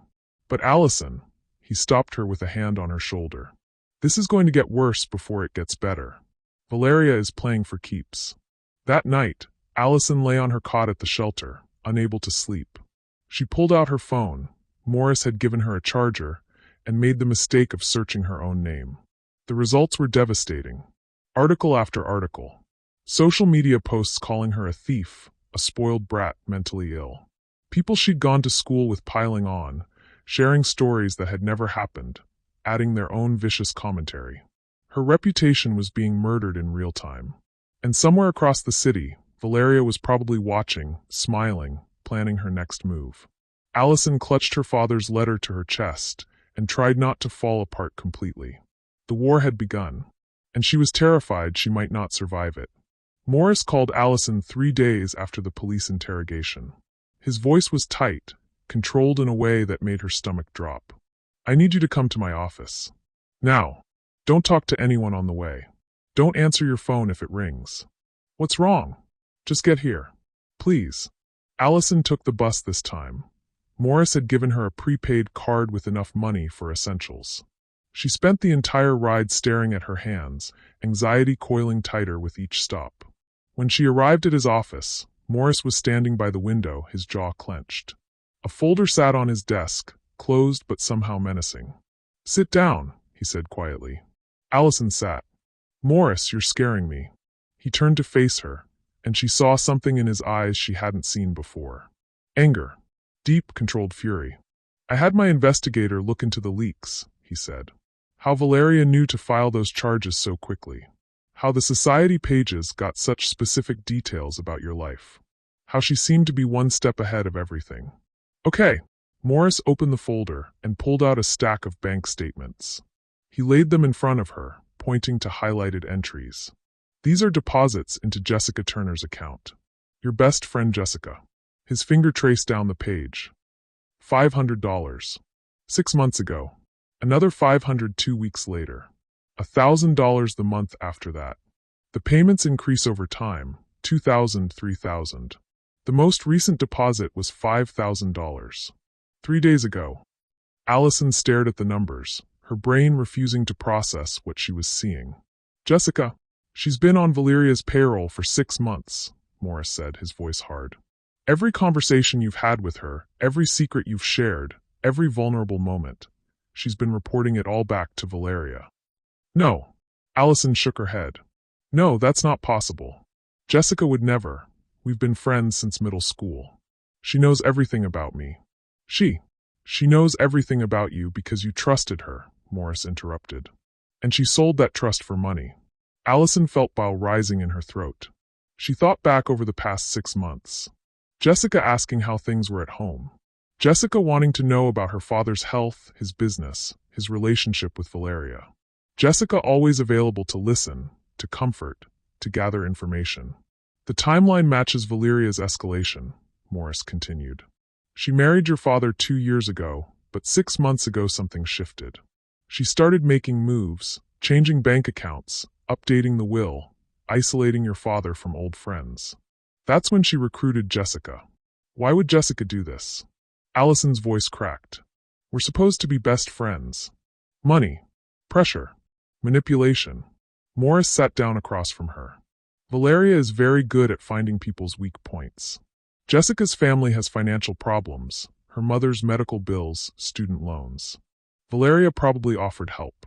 But Allison, he stopped her with a hand on her shoulder. This is going to get worse before it gets better. Valeria is playing for keeps. That night, Allison lay on her cot at the shelter, unable to sleep. She pulled out her phone. Morris had given her a charger and made the mistake of searching her own name. The results were devastating. Article after article. Social media posts calling her a thief, a spoiled brat mentally ill. People she'd gone to school with piling on, sharing stories that had never happened, adding their own vicious commentary. Her reputation was being murdered in real time. And somewhere across the city, Valeria was probably watching, smiling, planning her next move. Allison clutched her father's letter to her chest and tried not to fall apart completely. The war had begun, and she was terrified she might not survive it. Morris called Allison 3 days after the police interrogation. His voice was tight, controlled in a way that made her stomach drop. I need you to come to my office. Now. Don't talk to anyone on the way. Don't answer your phone if it rings. What's wrong? Just get here. Please. Allison took the bus this time. Morris had given her a prepaid card with enough money for essentials. She spent the entire ride staring at her hands, anxiety coiling tighter with each stop. When she arrived at his office, Morris was standing by the window, his jaw clenched. A folder sat on his desk, closed but somehow menacing. Sit down, he said quietly. Allison sat. Morris, you're scaring me. He turned to face her, and she saw something in his eyes she hadn't seen before. Anger. Deep, controlled fury. I had my investigator look into the leaks, he said. How Valeria knew to file those charges so quickly. How the society pages got such specific details about your life. How she seemed to be one step ahead of everything. Okay. Morris opened the folder and pulled out a stack of bank statements. He laid them in front of her, pointing to highlighted entries. These are deposits into Jessica Turner's account. Your best friend Jessica. His finger traced down the page. $500. 6 months ago. Another $500 2 weeks later. $1,000 the month after that. The payments increase over time, $2,000, $3,000. The most recent deposit was $5,000. 3 days ago. Allison stared at the numbers, her brain refusing to process what she was seeing. Jessica, she's been on Valeria's payroll for 6 months, Morris said, his voice hard. Every conversation you've had with her, every secret you've shared, every vulnerable moment, she's been reporting it all back to Valeria. No. Allison shook her head. No, that's not possible. Jessica would never. We've been friends since middle school. She knows everything about me. She knows everything about you because you trusted her, Morris interrupted. And she sold that trust for money. Allison felt bile rising in her throat. She thought back over the past 6 months. Jessica asking how things were at home. Jessica wanting to know about her father's health, his business, his relationship with Valeria. Jessica always available to listen, to comfort, to gather information. The timeline matches Valeria's escalation, Morris continued. She married your father 2 years ago, but 6 months ago something shifted. She started making moves, changing bank accounts, updating the will, isolating your father from old friends. That's when she recruited Jessica. Why would Jessica do this? Allison's voice cracked. We're supposed to be best friends. Money. Pressure. Manipulation. Morris sat down across from her. Valeria is very good at finding people's weak points. Jessica's family has financial problems, her mother's medical bills, student loans. Valeria probably offered help.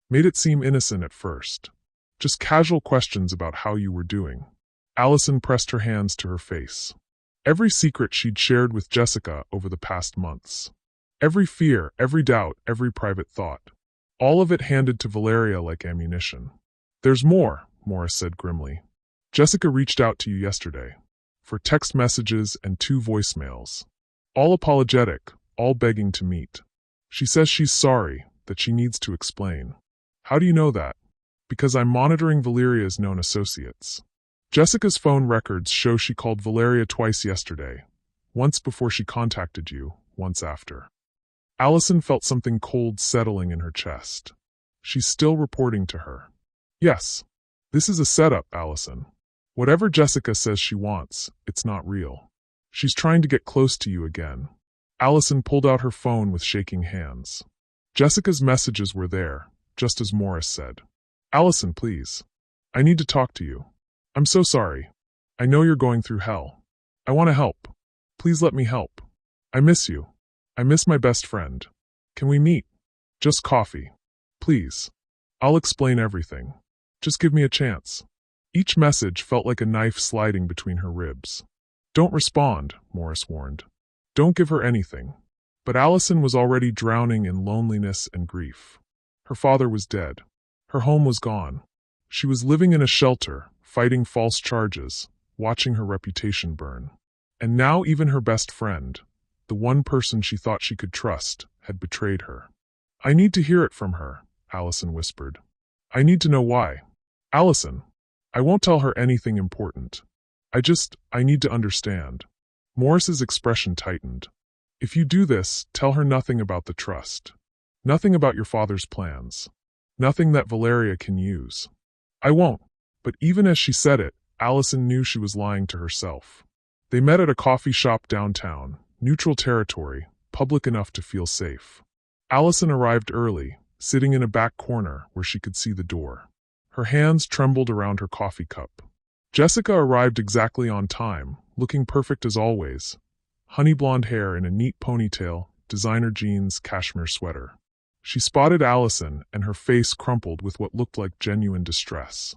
Made it seem innocent at first. Just casual questions about how you were doing. Allison pressed her hands to her face. Every secret she'd shared with Jessica over the past months. Every fear, every doubt, every private thought. All of it handed to Valeria like ammunition. There's more, Morris said grimly. Jessica reached out to you yesterday. For text messages and 2 voicemails. All apologetic, all begging to meet. She says she's sorry, that she needs to explain. How do you know that? Because I'm monitoring Valeria's known associates. Jessica's phone records show she called Valeria twice yesterday. Once before she contacted you, once after. Allison felt something cold settling in her chest. She's still reporting to her. Yes. This is a setup, Allison. Whatever Jessica says she wants, it's not real. She's trying to get close to you again. Allison pulled out her phone with shaking hands. Jessica's messages were there, just as Morris said. Allison, please. I need to talk to you. I'm so sorry. I know you're going through hell. I want to help. Please let me help. I miss you. I miss my best friend. Can we meet? Just coffee. Please. I'll explain everything. Just give me a chance. Each message felt like a knife sliding between her ribs. Don't respond, Morris warned. Don't give her anything. But Allison was already drowning in loneliness and grief. Her father was dead. Her home was gone. She was living in a shelter, fighting false charges, watching her reputation burn. And now even her best friend, the one person she thought she could trust, had betrayed her. I need to hear it from her, Allison whispered. I need to know why. Allison. I won't tell her anything important. I need to understand. Morris's expression tightened. If you do this, tell her nothing about the trust. Nothing about your father's plans. Nothing that Valeria can use. I won't. But even as she said it, Allison knew she was lying to herself. They met at a coffee shop downtown, neutral territory, public enough to feel safe. Allison arrived early, sitting in a back corner where she could see the door. Her hands trembled around her coffee cup. Jessica arrived exactly on time, looking perfect as always. Honey blonde hair in a neat ponytail, designer jeans, cashmere sweater. She spotted Allison and her face crumpled with what looked like genuine distress.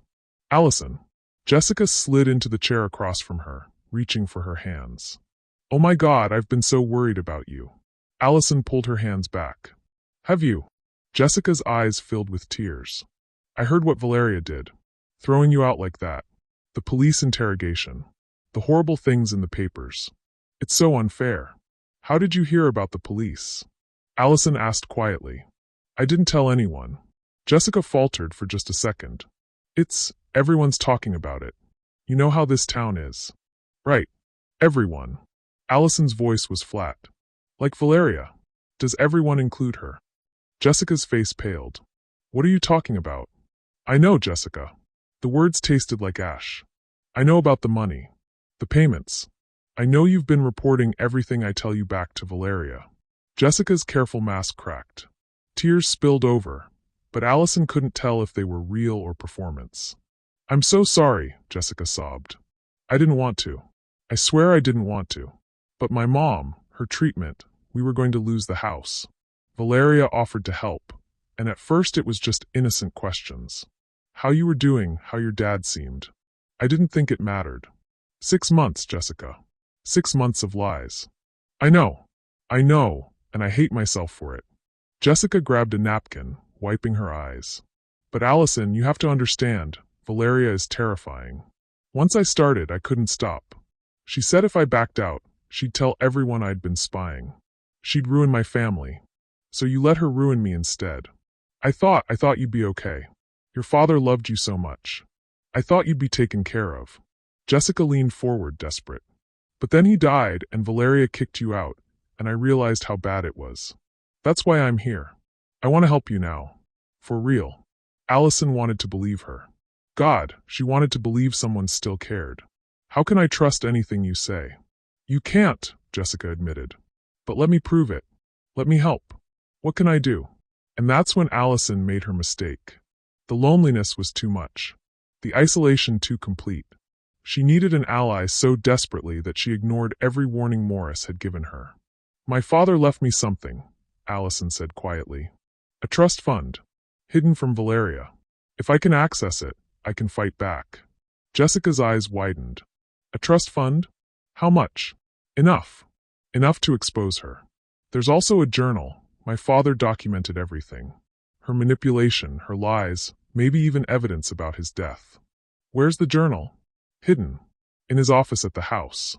Allison. Jessica slid into the chair across from her, reaching for her hands. Oh my God, I've been so worried about you. Allison pulled her hands back. Have you? Jessica's eyes filled with tears. I heard what Valeria did. Throwing you out like that. The police interrogation. The horrible things in the papers. It's so unfair. How did you hear about the police? Allison asked quietly. I didn't tell anyone. Jessica faltered for just a second. Everyone's talking about it. You know how this town is. Right. Everyone. Allison's voice was flat. Like Valeria. Does everyone include her? Jessica's face paled. What are you talking about? I know, Jessica. The words tasted like ash. I know about the money. The payments. I know you've been reporting everything I tell you back to Valeria. Jessica's careful mask cracked. Tears spilled over, but Allison couldn't tell if they were real or performance. I'm so sorry, Jessica sobbed. I didn't want to. I swear I didn't want to. But my mom, her treatment, we were going to lose the house. Valeria offered to help, and at first it was just innocent questions. How you were doing, how your dad seemed. I didn't think it mattered. 6 months, Jessica. 6 months of lies. I know, and I hate myself for it. Jessica grabbed a napkin, wiping her eyes. But Allison, you have to understand, Valeria is terrifying. Once I started, I couldn't stop. She said if I backed out, she'd tell everyone I'd been spying. She'd ruin my family. So you let her ruin me instead. I thought you'd be okay. Your father loved you so much. I thought you'd be taken care of." Jessica leaned forward, desperate. "But then he died and Valeria kicked you out, and I realized how bad it was. That's why I'm here. I want to help you now. For real." Allison wanted to believe her. God, she wanted to believe someone still cared. "How can I trust anything you say?" "You can't," Jessica admitted. "But let me prove it. Let me help. What can I do?" And that's when Allison made her mistake. The loneliness was too much. The isolation too complete. She needed an ally so desperately that she ignored every warning Morris had given her. "My father left me something," Allison said quietly. "A trust fund, hidden from Valeria. If I can access it, I can fight back." Jessica's eyes widened. "A trust fund? How much?" "Enough. Enough to expose her. There's also a journal. My father documented everything. Her manipulation, her lies, maybe even evidence about his death." "Where's the journal?" "Hidden. In his office at the house."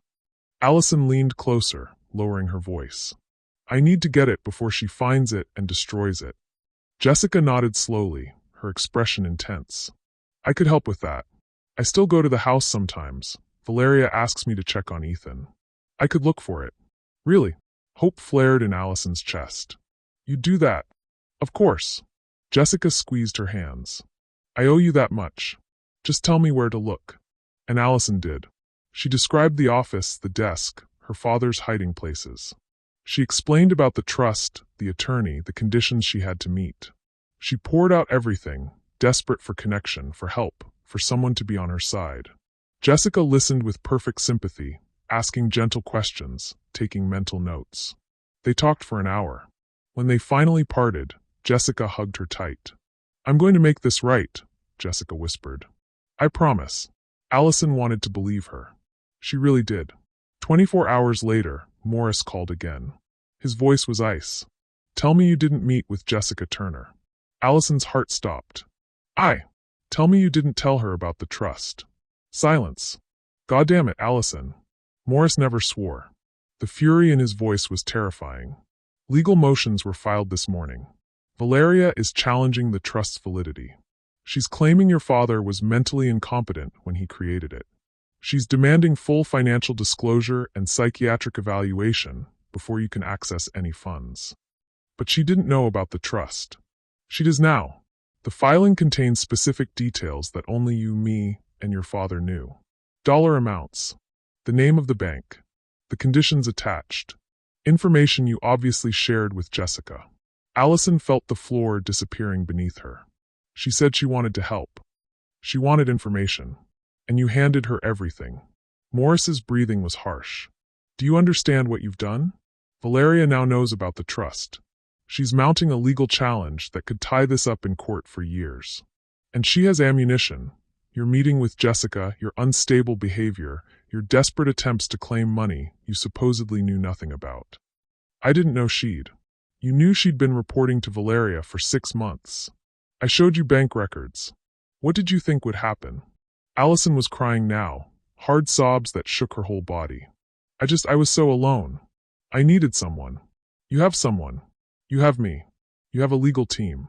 Allison leaned closer, lowering her voice. "I need to get it before she finds it and destroys it." Jessica nodded slowly, her expression intense. "I could help with that. I still go to the house sometimes. Valeria asks me to check on Ethan. I could look for it." "Really?" Hope flared in Allison's chest. "You'd do that?" "Of course." Jessica squeezed her hands. "I owe you that much. Just tell me where to look." And Allison did. She described the office, the desk, her father's hiding places. She explained about the trust, the attorney, the conditions she had to meet. She poured out everything, desperate for connection, for help, for someone to be on her side. Jessica listened with perfect sympathy, asking gentle questions, taking mental notes. They talked for an hour. When they finally parted, Jessica hugged her tight. "I'm going to make this right," Jessica whispered. "I promise." Allison wanted to believe her. She really did. 24 hours later, Morris called again. His voice was ice. "Tell me you didn't meet with Jessica Turner." Allison's heart stopped. Tell me you didn't tell her about the trust." Silence. "Goddamn it, Allison." Morris never swore. The fury in his voice was terrifying. "Legal motions were filed this morning. Valeria is challenging the trust's validity. She's claiming your father was mentally incompetent when he created it. She's demanding full financial disclosure and psychiatric evaluation before you can access any funds. But she didn't know about the trust. She does now. The filing contains specific details that only you, me, and your father knew. Dollar amounts. The name of the bank. The conditions attached. Information you obviously shared with Jessica." Allison felt the floor disappearing beneath her. She said she wanted to help. She wanted information. And you handed her everything. Morris's breathing was harsh. "Do you understand what you've done? Valeria now knows about the trust. She's mounting a legal challenge that could tie this up in court for years. And she has ammunition. Your meeting with Jessica, your unstable behavior, your desperate attempts to claim money you supposedly knew nothing about. I didn't know she'd. You knew she'd been reporting to Valeria for 6 months. I showed you bank records. What did you think would happen?" Allison was crying now, hard sobs that shook her whole body. I was so alone. I needed someone. You have someone. You have me. You have a legal team.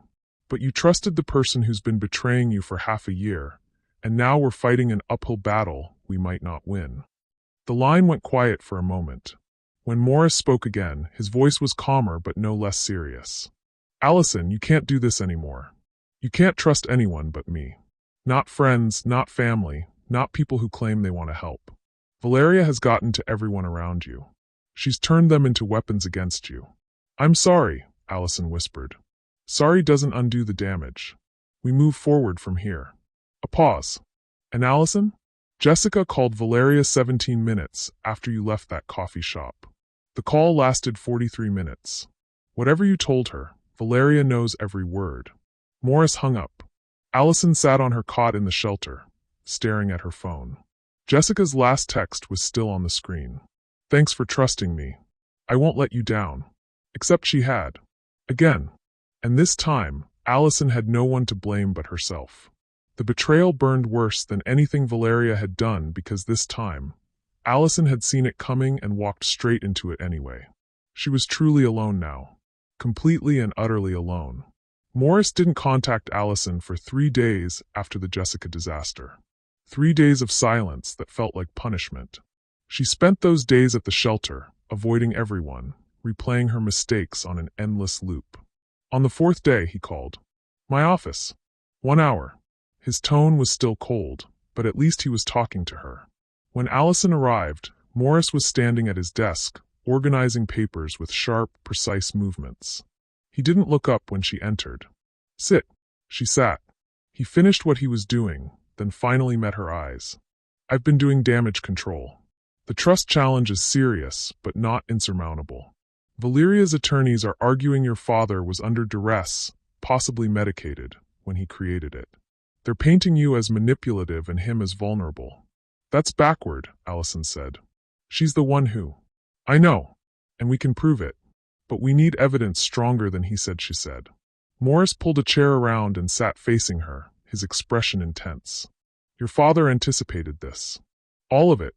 But you trusted the person who's been betraying you for half a year, and now we're fighting an uphill battle we might not win." The line went quiet for a moment. When Morris spoke again, his voice was calmer but no less serious. "Allison, you can't do this anymore. You can't trust anyone but me. Not friends, not family, not people who claim they want to help. Valeria has gotten to everyone around you. She's turned them into weapons against you." "I'm sorry," Allison whispered. "Sorry doesn't undo the damage. We move forward from here." A pause. "And Allison?" "Jessica called Valeria 17 minutes after you left that coffee shop. The call lasted 43 minutes. Whatever you told her, Valeria knows every word." Morris hung up. Allison sat on her cot in the shelter, staring at her phone. Jessica's last text was still on the screen. "Thanks for trusting me. I won't let you down." Except she had. Again. And this time, Allison had no one to blame but herself. The betrayal burned worse than anything Valeria had done because this time, Allison had seen it coming and walked straight into it anyway. She was truly alone now. Completely and utterly alone. Morris didn't contact Allison for 3 days after the Jessica disaster. 3 days of silence that felt like punishment. She spent those days at the shelter, avoiding everyone, replaying her mistakes on an endless loop. On the 4th day, he called. My office. 1 hour. His tone was still cold, but at least he was talking to her. When Allison arrived, Morris was standing at his desk, organizing papers with sharp, precise movements. He didn't look up when she entered. Sit. She sat. He finished what he was doing, then finally met her eyes. I've been doing damage control. The trust challenge is serious, but not insurmountable. Valeria's attorneys are arguing your father was under duress, possibly medicated, when he created it. They're painting you as manipulative and him as vulnerable. That's backward, Allison said. She's the one who. I know, and we can prove it. But we need evidence stronger than he said, she said. Morris pulled a chair around and sat facing her, his expression intense. Your father anticipated this. All of it.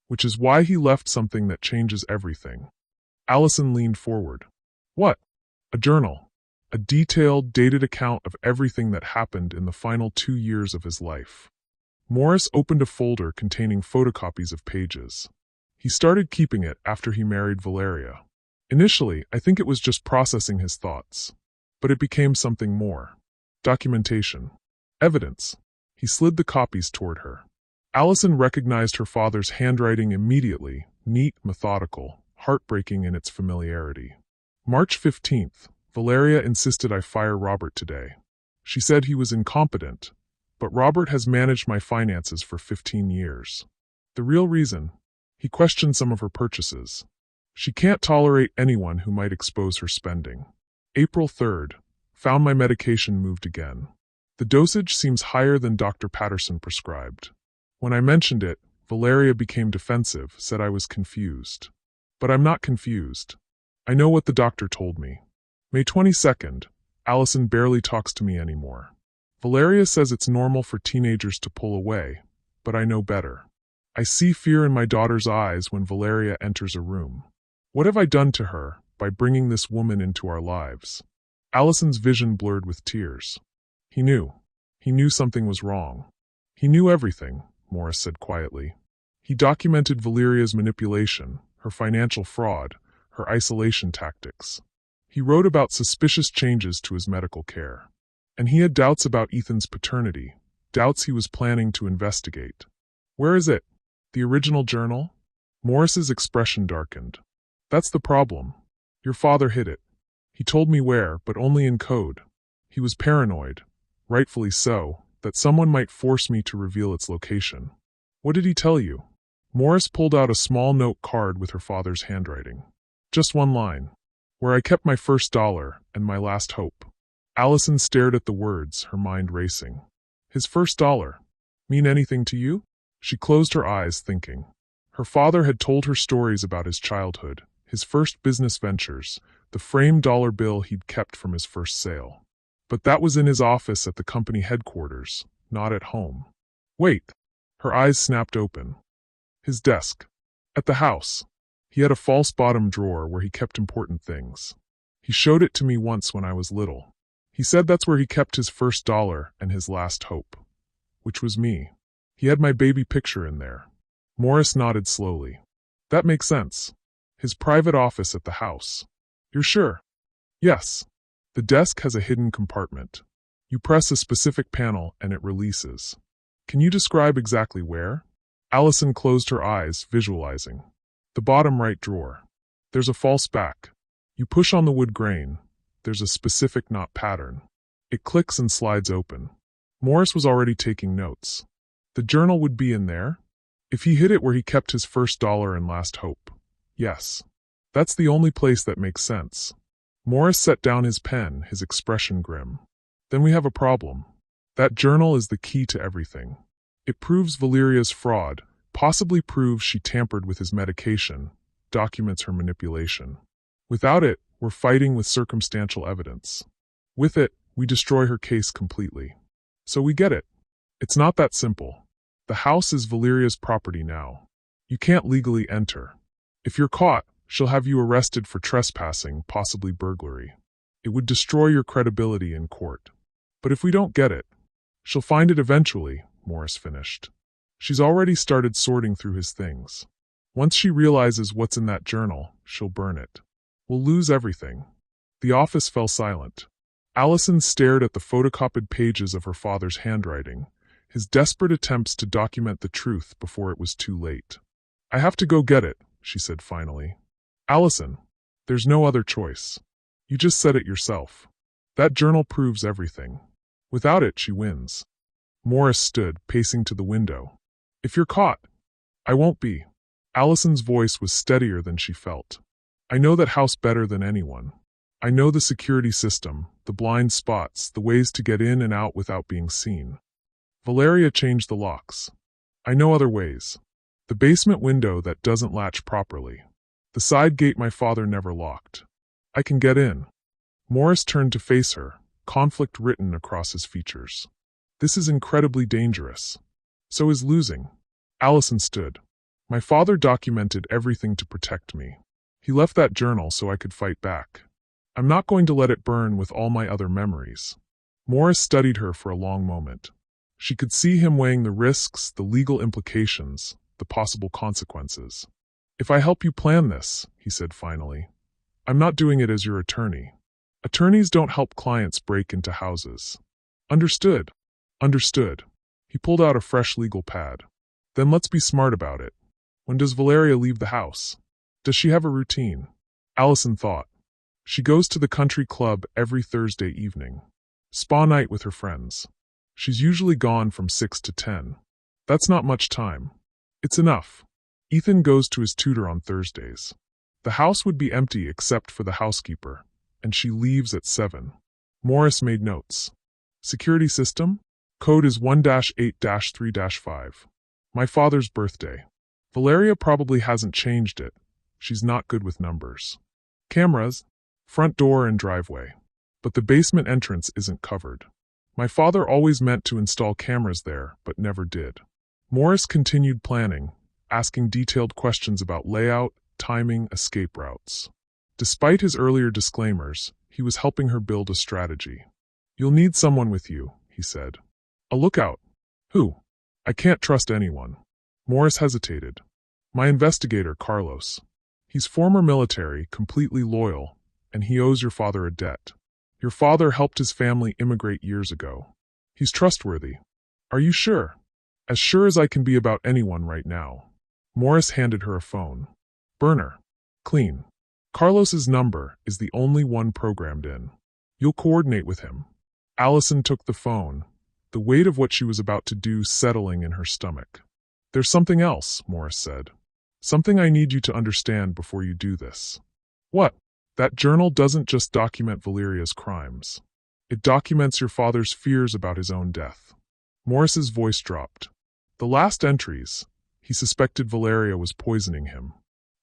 Which is why he left something that changes everything. Allison leaned forward. What? A journal. A detailed, dated account of everything that happened in the final 2 years of his life. Morris opened a folder containing photocopies of pages. He started keeping it after he married Valeria. Initially, I think it was just processing his thoughts. But it became something more. Documentation. Evidence. He slid the copies toward her. Allison recognized her father's handwriting immediately, neat, methodical, heartbreaking in its familiarity. March 15th, Valeria insisted I fire Robert today. She said he was incompetent, but Robert has managed my finances for 15 years. The real reason? He questioned some of her purchases. She can't tolerate anyone who might expose her spending. April 3rd, found my medication moved again. The dosage seems higher than Dr. Patterson prescribed. When I mentioned it, Valeria became defensive, said I was confused. But I'm not confused. I know what the doctor told me. May 22nd, Allison barely talks to me anymore. Valeria says it's normal for teenagers to pull away, but I know better. I see fear in my daughter's eyes when Valeria enters a room. What have I done to her by bringing this woman into our lives? Allison's vision blurred with tears. He knew. He knew something was wrong. He knew everything, Morris said quietly. He documented Valeria's manipulation, her financial fraud, her isolation tactics. He wrote about suspicious changes to his medical care. And he had doubts about Ethan's paternity, doubts he was planning to investigate. Where is it? The original journal? Morris's expression darkened. That's the problem. Your father hid it. He told me where, but only in code. He was paranoid, rightfully so, that someone might force me to reveal its location. What did he tell you? Morris pulled out a small note card with her father's handwriting. Just one line. Where I kept my first dollar and my last hope. Allison stared at the words, her mind racing. His first dollar. Mean anything to you? She closed her eyes, thinking. Her father had told her stories about his childhood, his first business ventures, the framed dollar bill he'd kept from his first sale. But that was in his office at the company headquarters, not at home. Wait. Her eyes snapped open. His desk. At the house. He had a false bottom drawer where he kept important things. He showed it to me once when I was little. He said that's where he kept his first dollar and his last hope. Which was me. He had my baby picture in there. Morris nodded slowly. That makes sense. His private office at the house. You're sure? Yes. The desk has a hidden compartment. You press a specific panel and it releases. Can you describe exactly where? Allison closed her eyes, visualizing. The bottom right drawer. There's a false back. You push on the wood grain. There's a specific knot pattern. It clicks and slides open. Morris was already taking notes. The journal would be in there? If he hid it where he kept his first dollar and last hope. Yes. That's the only place that makes sense. Morris set down his pen, his expression grim. Then we have a problem. That journal is the key to everything. It proves Valeria's fraud, possibly proves she tampered with his medication, documents her manipulation. Without it, we're fighting with circumstantial evidence. With it, we destroy her case completely. So we get it. It's not that simple. The house is Valeria's property now. You can't legally enter. If you're caught, she'll have you arrested for trespassing, possibly burglary. It would destroy your credibility in court. But if we don't get it, she'll find it eventually, Morris finished. She's already started sorting through his things. Once she realizes what's in that journal, she'll burn it. We'll lose everything. The office fell silent. Allison stared at the photocopied pages of her father's handwriting, his desperate attempts to document the truth before it was too late. I have to go get it, she said finally. Allison, there's no other choice. You just said it yourself. That journal proves everything. Without it, she wins. Morris stood, pacing to the window. If you're caught, I won't be. Allison's voice was steadier than she felt. I know that house better than anyone. I know the security system, the blind spots, the ways to get in and out without being seen. Valeria changed the locks. I know other ways. The basement window that doesn't latch properly. The side gate my father never locked. I can get in. Morris turned to face her, conflict written across his features. This is incredibly dangerous. So is losing. Allison stood. My father documented everything to protect me. He left that journal so I could fight back. I'm not going to let it burn with all my other memories. Morris studied her for a long moment. She could see him weighing the risks, the legal implications, the possible consequences. If I help you plan this, he said finally, I'm not doing it as your attorney. Attorneys don't help clients break into houses. Understood. Understood. He pulled out a fresh legal pad. Then let's be smart about it. When does Valeria leave the house? Does she have a routine? Allison thought. She goes to the country club every Thursday evening. Spa night with her friends. She's usually gone from 6 to 10. That's not much time. It's enough. Ethan goes to his tutor on Thursdays. The house would be empty except for the housekeeper, and she leaves at 7. Morris made notes. Security system? Code is 1-8-3-5. My father's birthday. Valeria probably hasn't changed it. She's not good with numbers. Cameras? Front door and driveway. But the basement entrance isn't covered. My father always meant to install cameras there, but never did. Morris continued planning, asking detailed questions about layout, timing, escape routes. Despite his earlier disclaimers, he was helping her build a strategy. You'll need someone with you, he said. A lookout. Who? I can't trust anyone. Morris hesitated. My investigator, Carlos. He's former military, completely loyal, and he owes your father a debt. Your father helped his family immigrate years ago. He's trustworthy. Are you sure? As sure as I can be about anyone right now. Morris handed her a phone. Burner. Clean. Carlos's number is the only one programmed in. You'll coordinate with him. Allison took the phone, the weight of what she was about to do settling in her stomach. There's something else, Morris said. Something I need you to understand before you do this. What? That journal doesn't just document Valeria's crimes. It documents your father's fears about his own death. Morris's voice dropped. The last entries, he suspected Valeria was poisoning him.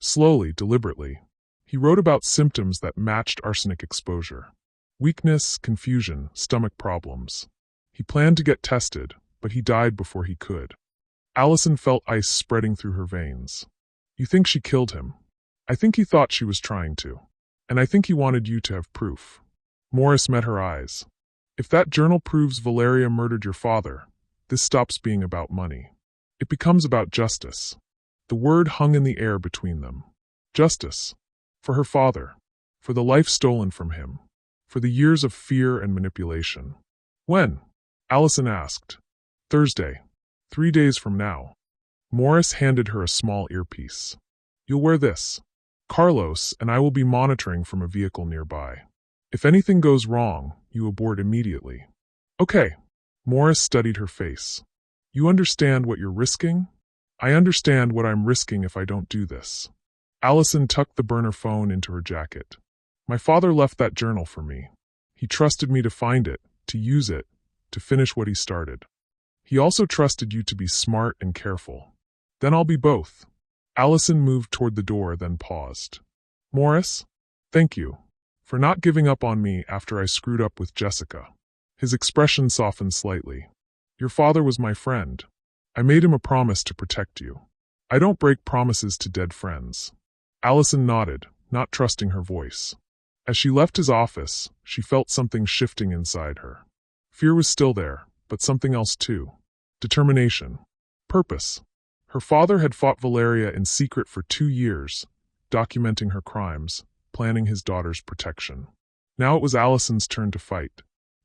Slowly, deliberately. He wrote about symptoms that matched arsenic exposure. Weakness, confusion, stomach problems. He planned to get tested, but he died before he could. Allison felt ice spreading through her veins. You think she killed him? I think he thought she was trying to. And I think he wanted you to have proof. Morris met her eyes. If that journal proves Valeria murdered your father, this stops being about money. It becomes about justice. The word hung in the air between them. Justice. For her father. For the life stolen from him. For the years of fear and manipulation. When? Allison asked. Thursday. 3 days from now. Morris handed her a small earpiece. You'll wear this. Carlos and I will be monitoring from a vehicle nearby. If anything goes wrong, you abort immediately. Okay. Morris studied her face. You understand what you're risking? I understand what I'm risking if I don't do this. Allison tucked the burner phone into her jacket. My father left that journal for me. He trusted me to find it, to use it, to finish what he started. He also trusted you to be smart and careful. Then I'll be both. Allison moved toward the door, then paused. Morris, thank you for not giving up on me after I screwed up with Jessica. His expression softened slightly. Your father was my friend. I made him a promise to protect you. I don't break promises to dead friends. Allison nodded, not trusting her voice. As she left his office, she felt something shifting inside her. Fear was still there, but something else too. Determination. Purpose. Her father had fought Valeria in secret for 2 years, documenting her crimes, planning his daughter's protection. Now it was Allison's turn to fight.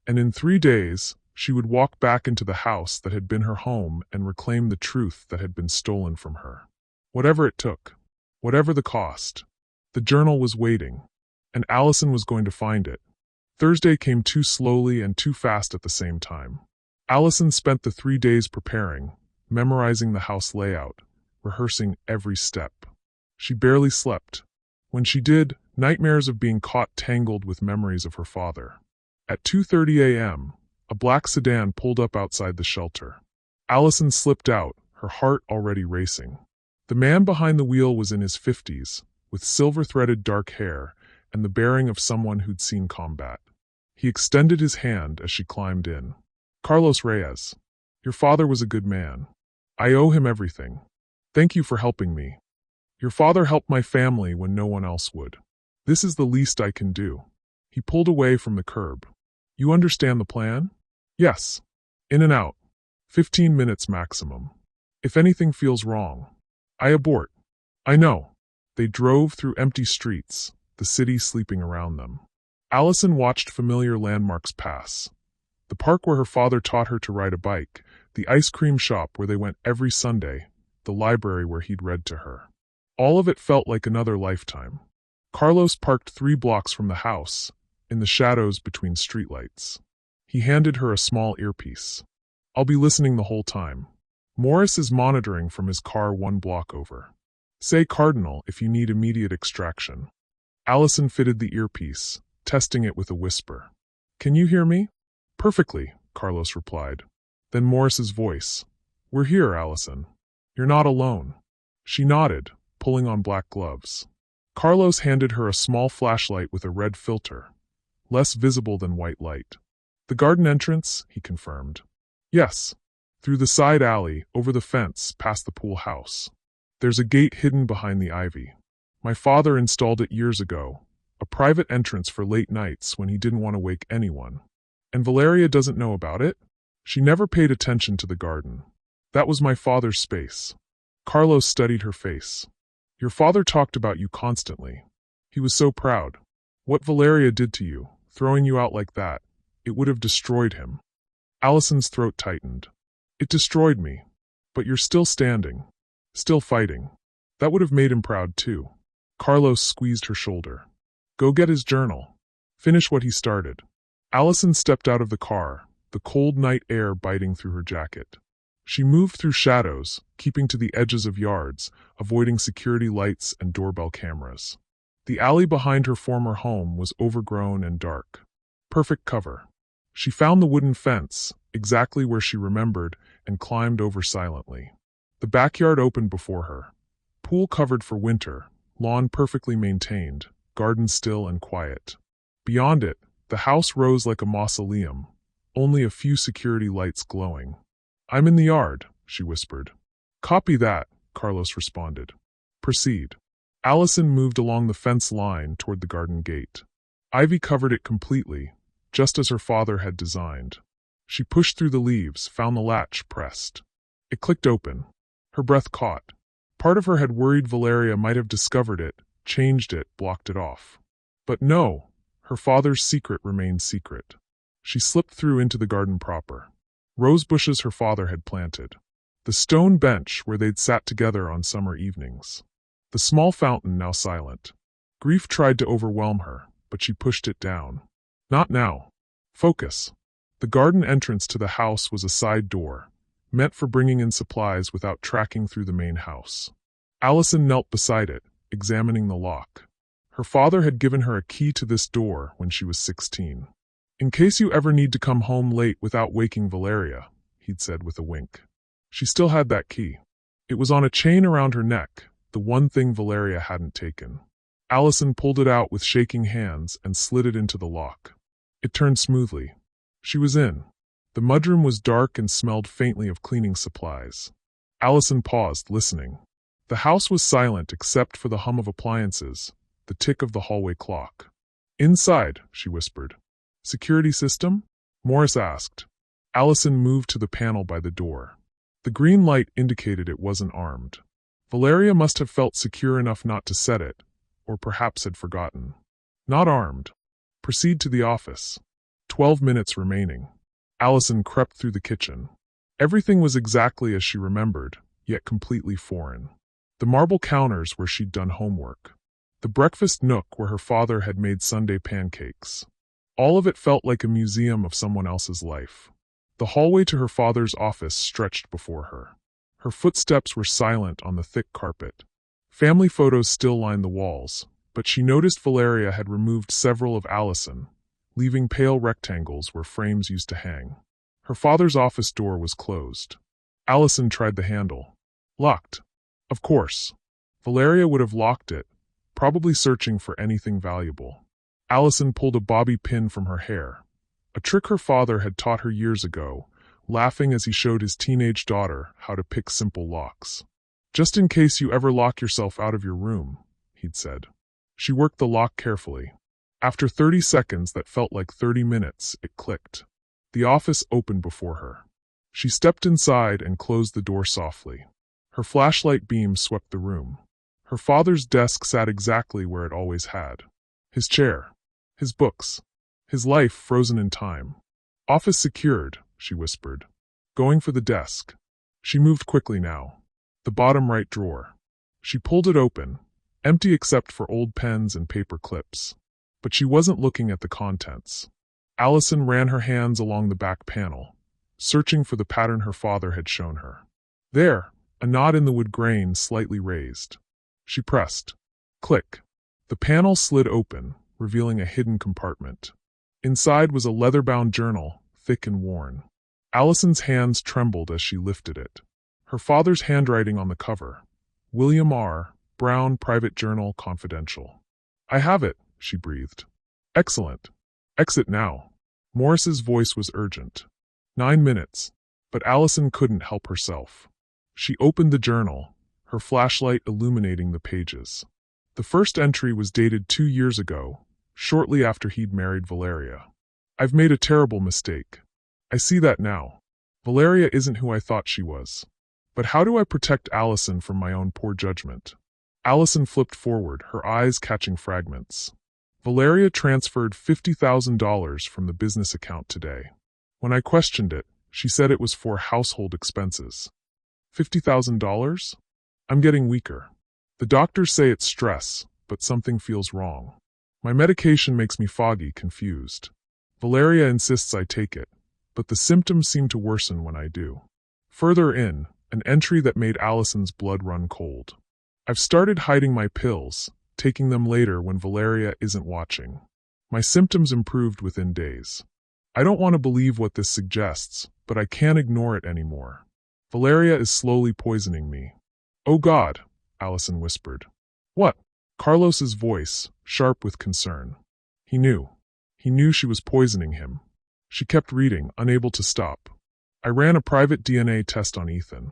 And in 3 days, she would walk back into the house that had been her home and reclaim the truth that had been stolen from her. Whatever it took. Whatever the cost. The journal was waiting, and Allison was going to find it. Thursday came too slowly and too fast at the same time. Allison spent the 3 days preparing, memorizing the house layout, rehearsing every step. She barely slept. When she did, nightmares of being caught tangled with memories of her father. At 2:30 a.m., a black sedan pulled up outside the shelter. Allison slipped out, her heart already racing. The man behind the wheel was in his 50s, with silver-threaded dark hair and the bearing of someone who'd seen combat. He extended his hand as she climbed in. Carlos Reyes, your father was a good man. I owe him everything. Thank you for helping me. Your father helped my family when no one else would. This is the least I can do. He pulled away from the curb. You understand the plan? Yes. In and out. 15 minutes maximum. If anything feels wrong, I abort. I know. They drove through empty streets, the city sleeping around them. Allison watched familiar landmarks pass. The park where her father taught her to ride a bike, the ice cream shop where they went every Sunday, the library where he'd read to her. All of it felt like another lifetime. Carlos parked 3 blocks from the house, in the shadows between streetlights. He handed her a small earpiece. I'll be listening the whole time. Morris is monitoring from his car 1 block over. Say Cardinal if you need immediate extraction. Allison fitted the earpiece, testing it with a whisper. Can you hear me? Perfectly, Carlos replied. Then Morris's voice. We're here, Allison. You're not alone. She nodded, pulling on black gloves. Carlos handed her a small flashlight with a red filter, less visible than white light. The garden entrance, he confirmed. Yes. Through the side alley, over the fence, past the pool house. There's a gate hidden behind the ivy. My father installed it years ago, a private entrance for late nights when he didn't want to wake anyone. And Valeria doesn't know about it? She never paid attention to the garden. That was my father's space. Carlos studied her face. Your father talked about you constantly. He was so proud. What Valeria did to you, throwing you out like that, it would have destroyed him. Allison's throat tightened. It destroyed me. But you're still standing. Still fighting. That would have made him proud too. Carlos squeezed her shoulder. Go get his journal. Finish what he started. Allison stepped out of the car, the cold night air biting through her jacket. She moved through shadows, keeping to the edges of yards, avoiding security lights and doorbell cameras. The alley behind her former home was overgrown and dark. Perfect cover. She found the wooden fence, exactly where she remembered, and climbed over silently. The backyard opened before her. Pool covered for winter, lawn perfectly maintained, garden still and quiet. Beyond it, the house rose like a mausoleum, only a few security lights glowing. I'm in the yard, she whispered. Copy that, Carlos responded. Proceed. Allison moved along the fence line toward the garden gate. Ivy covered it completely, just as her father had designed. She pushed through the leaves, found the latch pressed. It clicked open. Her breath caught. Part of her had worried Valeria might have discovered it, changed it, blocked it off. But no, her father's secret remained secret. She slipped through into the garden proper. Rose bushes her father had planted. The stone bench where they'd sat together on summer evenings. The small fountain now silent. Grief tried to overwhelm her, but she pushed it down. Not now. Focus. The garden entrance to the house was a side door, meant for bringing in supplies without tracking through the main house. Allison knelt beside it, examining the lock. Her father had given her a key to this door when she was 16. In case you ever need to come home late without waking Valeria, he'd said with a wink. She still had that key. It was on a chain around her neck, the one thing Valeria hadn't taken. Allison pulled it out with shaking hands and slid it into the lock. It turned smoothly. She was in. The mudroom was dark and smelled faintly of cleaning supplies. Allison paused, listening. The house was silent except for the hum of appliances, the tick of the hallway clock. "Inside," she whispered. "Security system?" Morris asked. Allison moved to the panel by the door. The green light indicated it wasn't armed. Valeria must have felt secure enough not to set it, or perhaps had forgotten. "Not armed. Proceed to the office." 12 minutes remaining. Allison crept through the kitchen. Everything was exactly as she remembered, yet completely foreign. The marble counters where she'd done homework. The breakfast nook where her father had made Sunday pancakes. All of it felt like a museum of someone else's life. The hallway to her father's office stretched before her. Her footsteps were silent on the thick carpet. Family photos still lined the walls, but she noticed Valeria had removed several of Allison, leaving pale rectangles where frames used to hang. Her father's office door was closed. Allison tried the handle. Locked. Of course. Valeria would have locked it, probably searching for anything valuable. Allison pulled a bobby pin from her hair, a trick her father had taught her years ago, laughing as he showed his teenage daughter how to pick simple locks. "Just in case you ever lock yourself out of your room," he'd said. She worked the lock carefully. After 30 seconds that felt like 30 minutes, it clicked. The office opened before her. She stepped inside and closed the door softly. Her flashlight beam swept the room. Her father's desk sat exactly where it always had. His chair. His books. His life frozen in time. "Office secured," she whispered. Going for the desk. She moved quickly now. The bottom right drawer. She pulled it open, empty except for old pens and paper clips. But she wasn't looking at the contents. Allison ran her hands along the back panel, searching for the pattern her father had shown her. There, a knot in the wood grain slightly raised. She pressed. Click. The panel slid open, revealing a hidden compartment. Inside was a leather-bound journal, thick and worn. Allison's hands trembled as she lifted it. Her father's handwriting on the cover. William R. Brown, Private Journal, Confidential. "I have it," she breathed. "Excellent. Exit now." Morris's voice was urgent. 9 minutes. But Allison couldn't help herself. She opened the journal, her flashlight illuminating the pages. The first entry was dated 2 years ago, shortly after he'd married Valeria. "I've made a terrible mistake. I see that now. Valeria isn't who I thought she was. But how do I protect Allison from my own poor judgment?" Allison flipped forward, her eyes catching fragments. Valeria transferred $50,000 from the business account today. When I questioned it, she said it was for household expenses. $50,000? I'm getting weaker. The doctors say it's stress, but something feels wrong. My medication makes me foggy, confused. Valeria insists I take it, but the symptoms seem to worsen when I do. Further in, an entry that made Allison's blood run cold. "I've started hiding my pills, taking them later when Valeria isn't watching. My symptoms improved within days. I don't want to believe what this suggests, but I can't ignore it anymore. Valeria is slowly poisoning me." "Oh God," Allison whispered. "What?" Carlos's voice, sharp with concern. He knew. He knew she was poisoning him. She kept reading, unable to stop. "I ran a private DNA test on Ethan.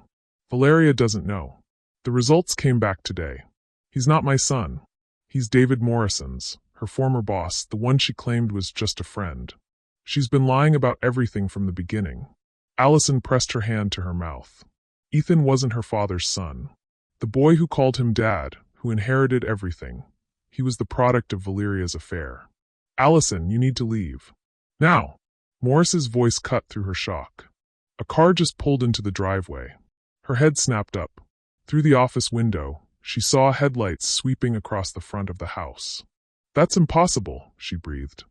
Valeria doesn't know. The results came back today. He's not my son. He's David Morrison's, her former boss, the one she claimed was just a friend. She's been lying about everything from the beginning." Allison pressed her hand to her mouth. Ethan wasn't her father's son. The boy who called him dad, who inherited everything. He was the product of Valeria's affair. "Allison, you need to leave. Now!" Morris's voice cut through her shock. A car just pulled into the driveway. Her head snapped up. Through the office window, she saw headlights sweeping across the front of the house. "That's impossible," she breathed.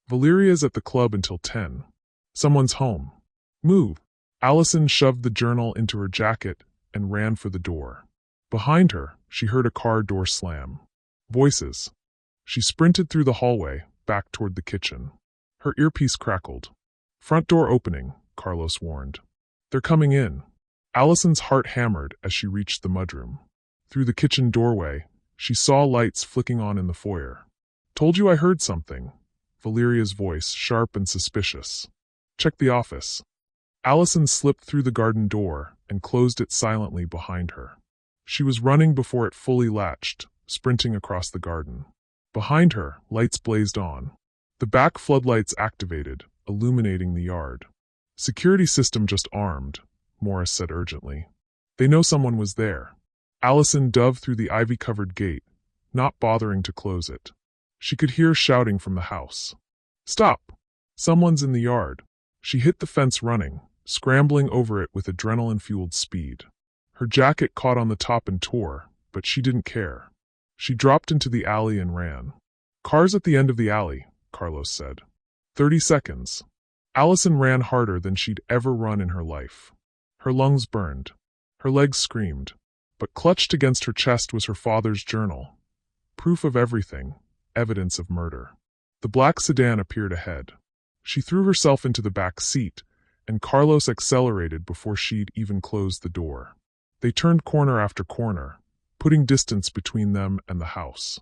"Valeria's at the club until 10. Someone's home. Move." Allison shoved the journal into her jacket and ran for the door. Behind her, she heard a car door slam. Voices. She sprinted through the hallway, back toward the kitchen. Her earpiece crackled. "Front door opening," Carlos warned. "They're coming in." Allison's heart hammered as she reached the mudroom. Through the kitchen doorway, she saw lights flicking on in the foyer. "Told you I heard something." Valeria's voice, sharp and suspicious. "Check the office." Allison slipped through the garden door and closed it silently behind her. She was running before it fully latched, sprinting across the garden. Behind her, lights blazed on. The back floodlights activated, illuminating the yard. "Security system just armed," Morris said urgently. "They know someone was there." Allison dove through the ivy-covered gate, not bothering to close it. She could hear shouting from the house. "Stop! Someone's in the yard." She hit the fence running, scrambling over it with adrenaline-fueled speed. Her jacket caught on the top and tore, but she didn't care. She dropped into the alley and ran. "Cars at the end of the alley," Carlos said. 30 seconds. Allison ran harder than she'd ever run in her life. Her lungs burned. Her legs screamed. But clutched against her chest was her father's journal. Proof of everything. Evidence of murder. The black sedan appeared ahead. She threw herself into the back seat, and Carlos accelerated before she'd even closed the door. They turned corner after corner, putting distance between them and the house.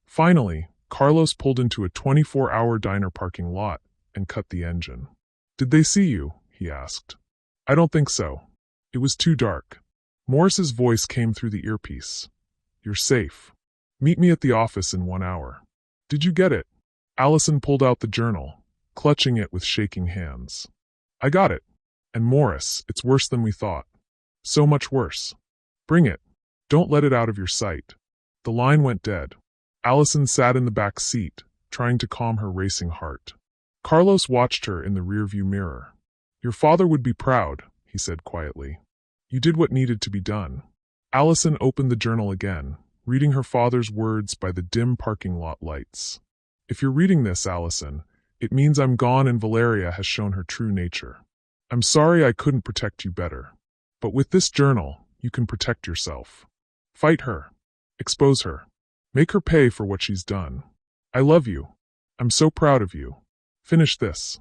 Finally, Carlos pulled into a 24-hour diner parking lot and cut the engine. "Did they see you?" he asked. "I don't think so. It was too dark." Morris's voice came through the earpiece. "You're safe. Meet me at the office in 1 hour." "Did you get it?" Allison pulled out the journal, clutching it with shaking hands. "I got it. And Morris, it's worse than we thought. So much worse. Bring it. Don't let it out of your sight." The line went dead. Allison sat in the back seat, trying to calm her racing heart. Carlos watched her in the rearview mirror. "Your father would be proud," he said quietly. "You did what needed to be done." Allison opened the journal again, reading her father's words by the dim parking lot lights. "If you're reading this, Allison, it means I'm gone and Valeria has shown her true nature. I'm sorry I couldn't protect you better. But with this journal, you can protect yourself. Fight her. Expose her. Make her pay for what she's done. I love you. I'm so proud of you. Finish this.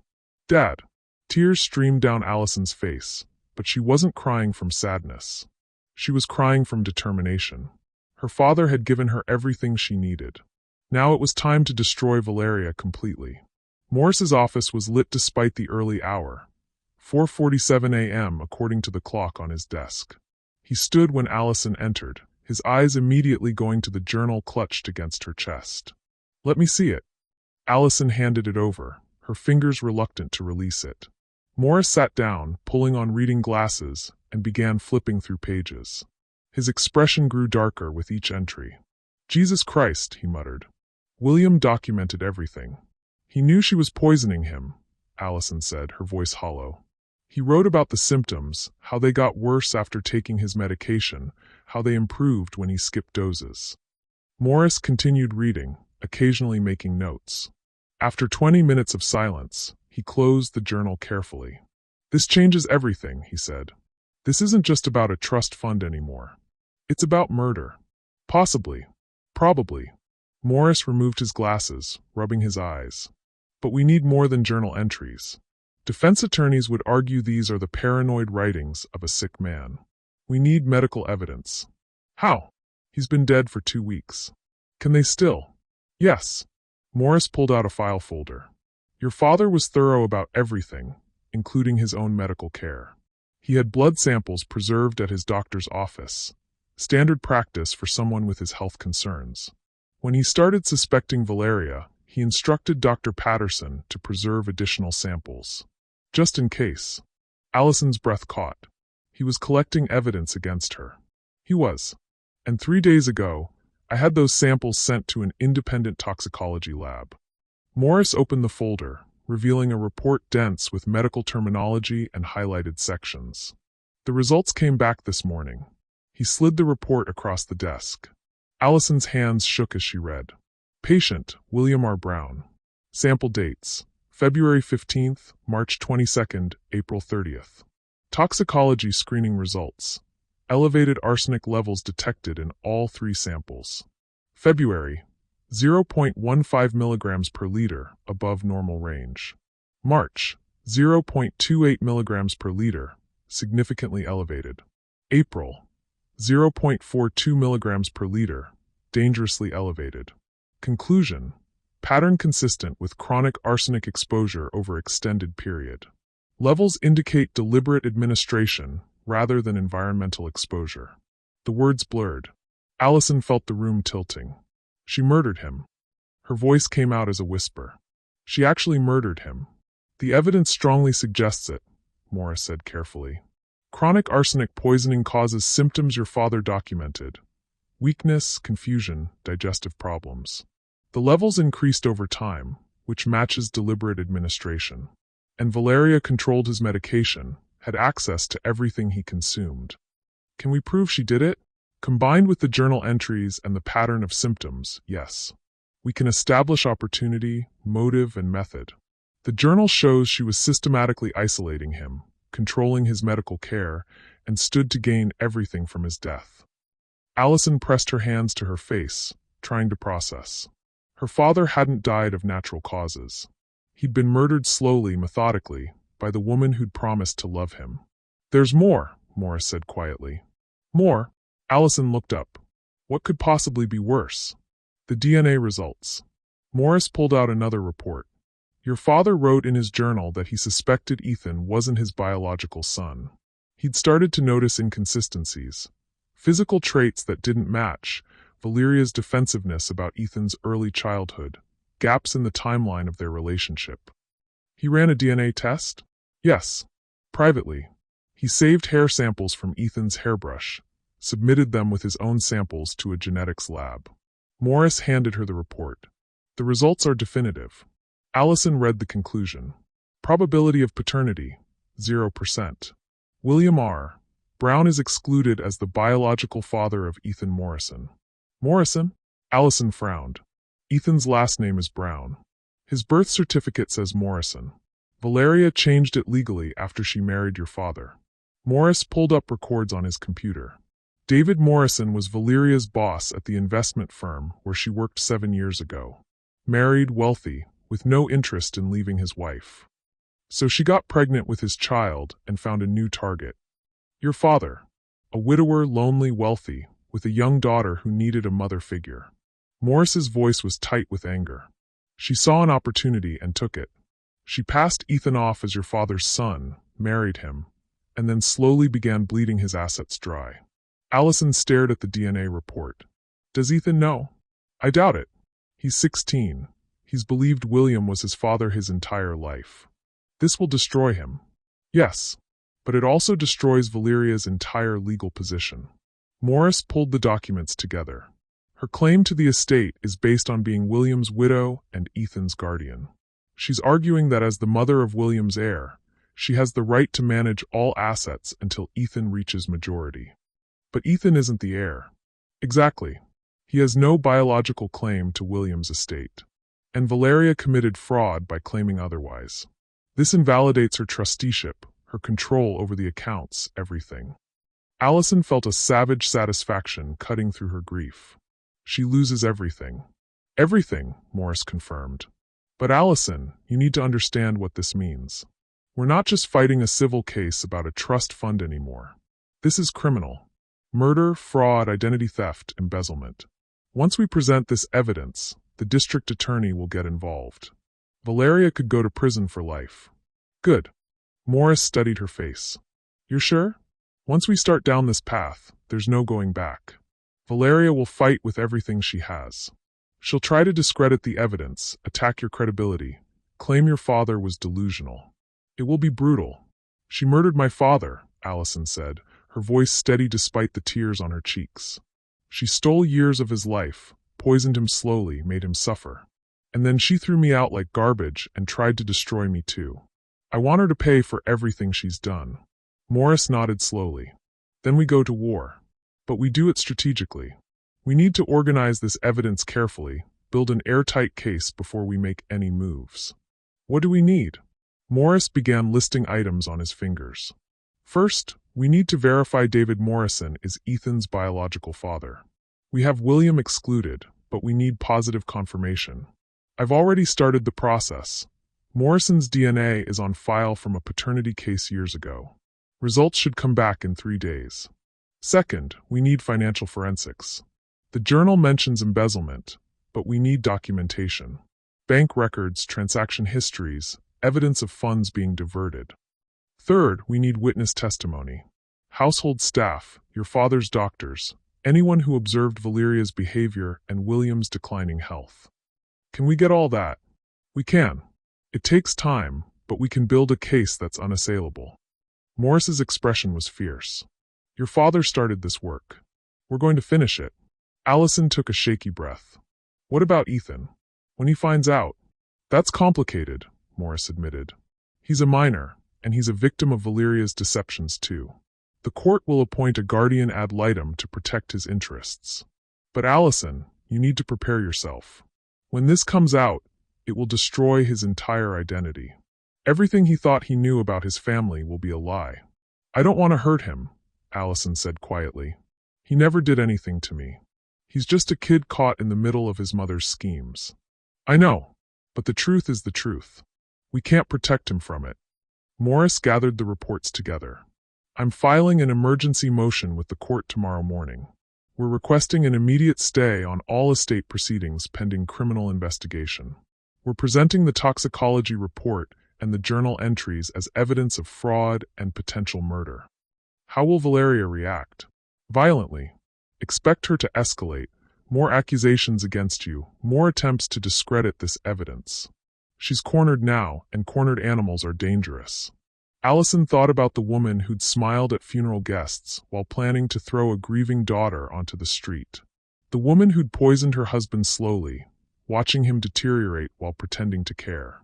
Dad." Tears streamed down Allison's face, but she wasn't crying from sadness. She was crying from determination. Her father had given her everything she needed. Now it was time to destroy Valeria completely. Morris's office was lit despite the early hour. 4:47 a.m. according to the clock on his desk. He stood when Allison entered, his eyes immediately going to the journal clutched against her chest. "Let me see it." Allison handed it over, her fingers reluctant to release it. Morris sat down, pulling on reading glasses, and began flipping through pages. His expression grew darker with each entry. "Jesus Christ," he muttered. William documented everything. "He knew she was poisoning him," Allison said, her voice hollow. "He wrote about the symptoms, how they got worse after taking his medication, how they improved when he skipped doses." Morris continued reading, occasionally making notes. After 20 minutes of silence, he closed the journal carefully. "This changes everything," he said. "This isn't just about a trust fund anymore. It's about murder. Possibly. Probably." Morris removed his glasses, rubbing his eyes. "But we need more than journal entries. Defense attorneys would argue these are the paranoid writings of a sick man. We need medical evidence." "How?" "He's been dead for 2 weeks. Can they still?" "Yes." Morris pulled out a file folder. "Your father was thorough about everything, including his own medical care. He had blood samples preserved at his doctor's office, standard practice for someone with his health concerns. When he started suspecting Valeria, he instructed Dr. Patterson to preserve additional samples. Just in case." Allison's breath caught. He was collecting evidence against her. He was. "And 3 days ago, I had those samples sent to an independent toxicology lab." Morris opened the folder, revealing a report dense with medical terminology and highlighted sections. "The results came back this morning." He slid the report across the desk. Allison's hands shook as she read. "Patient, William R. Brown. Sample dates, February 15th, March 22nd, April 30th. Toxicology screening results. Elevated arsenic levels detected in all 3 samples. February, 0.15 milligrams per liter, above normal range. March, 0.28 milligrams per liter, significantly elevated. April, 0.42 milligrams per liter, dangerously elevated. Conclusion: pattern consistent with chronic arsenic exposure over extended period. Levels indicate deliberate administration rather than environmental exposure. The words blurred. Allison felt the room tilting. She murdered him. Her voice came out as a whisper. She actually murdered him. The evidence strongly suggests it, Morris said carefully. Chronic arsenic poisoning causes symptoms your father documented. Weakness, confusion, digestive problems. The levels increased over time, which matches deliberate administration. And Valeria controlled his medication, had access to everything he consumed. Can we prove she did it? Combined with the journal entries and the pattern of symptoms, yes. We can establish opportunity, motive, and method. The journal shows she was systematically isolating him, controlling his medical care, and stood to gain everything from his death. Allison pressed her hands to her face, trying to process. Her father hadn't died of natural causes. He'd been murdered slowly, methodically, by the woman who'd promised to love him. There's more, Morris said quietly. More? Allison looked up. What could possibly be worse? The DNA results. Morris pulled out another report. Your father wrote in his journal that he suspected Ethan wasn't his biological son. He'd started to notice inconsistencies. Physical traits that didn't match, Valeria's defensiveness about Ethan's early childhood, gaps in the timeline of their relationship. He ran a DNA test? Yes. Privately. He saved hair samples from Ethan's hairbrush, submitted them with his own samples to a genetics lab. Morris handed her the report. The results are definitive. Allison read the conclusion. Probability of paternity, 0%. William R. Brown is excluded as the biological father of Ethan Morrison. Morrison? Allison frowned. Ethan's last name is Brown. His birth certificate says Morrison. Valeria changed it legally after she married your father. Morris pulled up records on his computer. David Morrison was Valeria's boss at the investment firm where she worked 7 years ago. Married, wealthy, with no interest in leaving his wife. So she got pregnant with his child and found a new target. Your father, a widower, lonely, wealthy, with a young daughter who needed a mother figure. Morris's voice was tight with anger. She saw an opportunity and took it. She passed Ethan off as your father's son, married him, and then slowly began bleeding his assets dry. Allison stared at the DNA report. Does Ethan know? I doubt it. He's 16. He's believed William was his father his entire life. This will destroy him. Yes. But it also destroys Valeria's entire legal position. Morris pulled the documents together. Her claim to the estate is based on being William's widow and Ethan's guardian. She's arguing that as the mother of William's heir, she has the right to manage all assets until Ethan reaches majority. But Ethan isn't the heir. Exactly. He has no biological claim to William's estate. And Valeria committed fraud by claiming otherwise. This invalidates her trusteeship, her control over the accounts, everything. Allison felt a savage satisfaction cutting through her grief. She loses everything. Everything, Morris confirmed. But Allison, you need to understand what this means. We're not just fighting a civil case about a trust fund anymore. This is criminal. Murder, fraud, identity theft, embezzlement. Once we present this evidence, the district attorney will get involved. Valeria could go to prison for life. Good. Morris studied her face. You're sure? Once we start down this path, there's no going back. Valeria will fight with everything she has. She'll try to discredit the evidence, attack your credibility, claim your father was delusional. It will be brutal. She murdered my father, Allison said, her voice steady despite the tears on her cheeks. She stole years of his life, poisoned him slowly, made him suffer. And then she threw me out like garbage and tried to destroy me too. I want her to pay for everything she's done. Morris nodded slowly. Then we go to war. But we do it strategically. We need to organize this evidence carefully, build an airtight case before we make any moves. What do we need? Morris began listing items on his fingers. First, we need to verify David Morrison is Ethan's biological father. We have William excluded, but we need positive confirmation. I've already started the process. Morrison's DNA is on file from a paternity case years ago. Results should come back in 3 days. Second, we need financial forensics. The journal mentions embezzlement, but we need documentation. Bank records, transaction histories, evidence of funds being diverted. Third, we need witness testimony. household staff, your father's doctors, anyone who observed Valeria's behavior and William's declining health. Can we get all that? We can. It takes time, but we can build a case that's unassailable. Morris's expression was fierce. Your father started this work. We're going to finish it. Allison took a shaky breath. What about Ethan? When he finds out? That's complicated, Morris admitted. He's a minor, and he's a victim of Valeria's deceptions too. The court will appoint a guardian ad litem to protect his interests. But Allison, you need to prepare yourself. When this comes out, it will destroy his entire identity. Everything he thought he knew about his family will be a lie. I don't want to hurt him, Allison said quietly. He never did anything to me. He's just a kid caught in the middle of his mother's schemes. I know, but the truth is the truth. We can't protect him from it. Morris gathered the reports together. I'm filing an emergency motion with the court tomorrow morning. We're requesting an immediate stay on all estate proceedings pending criminal investigation. We're presenting the toxicology report and the journal entries as evidence of fraud and potential murder. How will Valeria react? Violently. Expect her to escalate. More accusations against you, more attempts to discredit this evidence. She's cornered now, and cornered animals are dangerous. Allison thought about the woman who'd smiled at funeral guests while planning to throw a grieving daughter onto the street. The woman who'd poisoned her husband slowly, watching him deteriorate while pretending to care.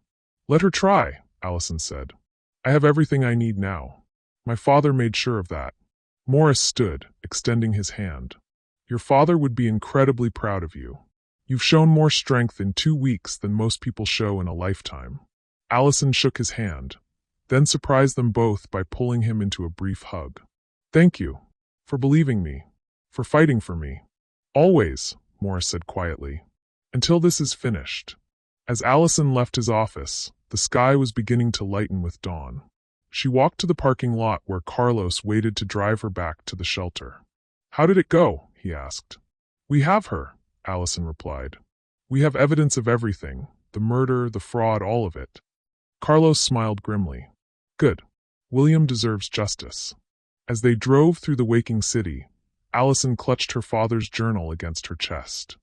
Let her try, Allison said. I have everything I need now. My father made sure of that. Morris stood, extending his hand. Your father would be incredibly proud of you. You've shown more strength in 2 weeks than most people show in a lifetime. Allison shook his hand, then surprised them both by pulling him into a brief hug. Thank you. For believing me. For fighting for me. Always, Morris said quietly. Until this is finished. As Allison left his office, the sky was beginning to lighten with dawn. She walked to the parking lot where Carlos waited to drive her back to the shelter. How did it go? He asked. We have her, Allison replied. We have evidence of everything, the murder, the fraud, all of it. Carlos smiled grimly. Good. William deserves justice. As they drove through the waking city, Allison clutched her father's journal against her chest.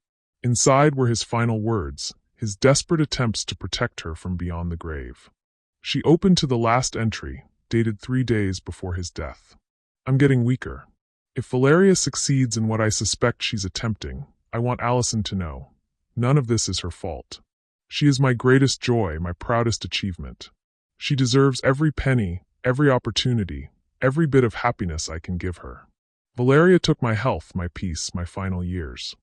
Inside were his final words, his desperate attempts to protect her from beyond the grave. She opened to the last entry, dated 3 days before his death. I'm getting weaker. If Valeria succeeds in what I suspect she's attempting, I want Allison to know. None of this is her fault. She is my greatest joy, my proudest achievement. She deserves every penny, every opportunity, every bit of happiness I can give her. Valeria took my health, my peace, my final years.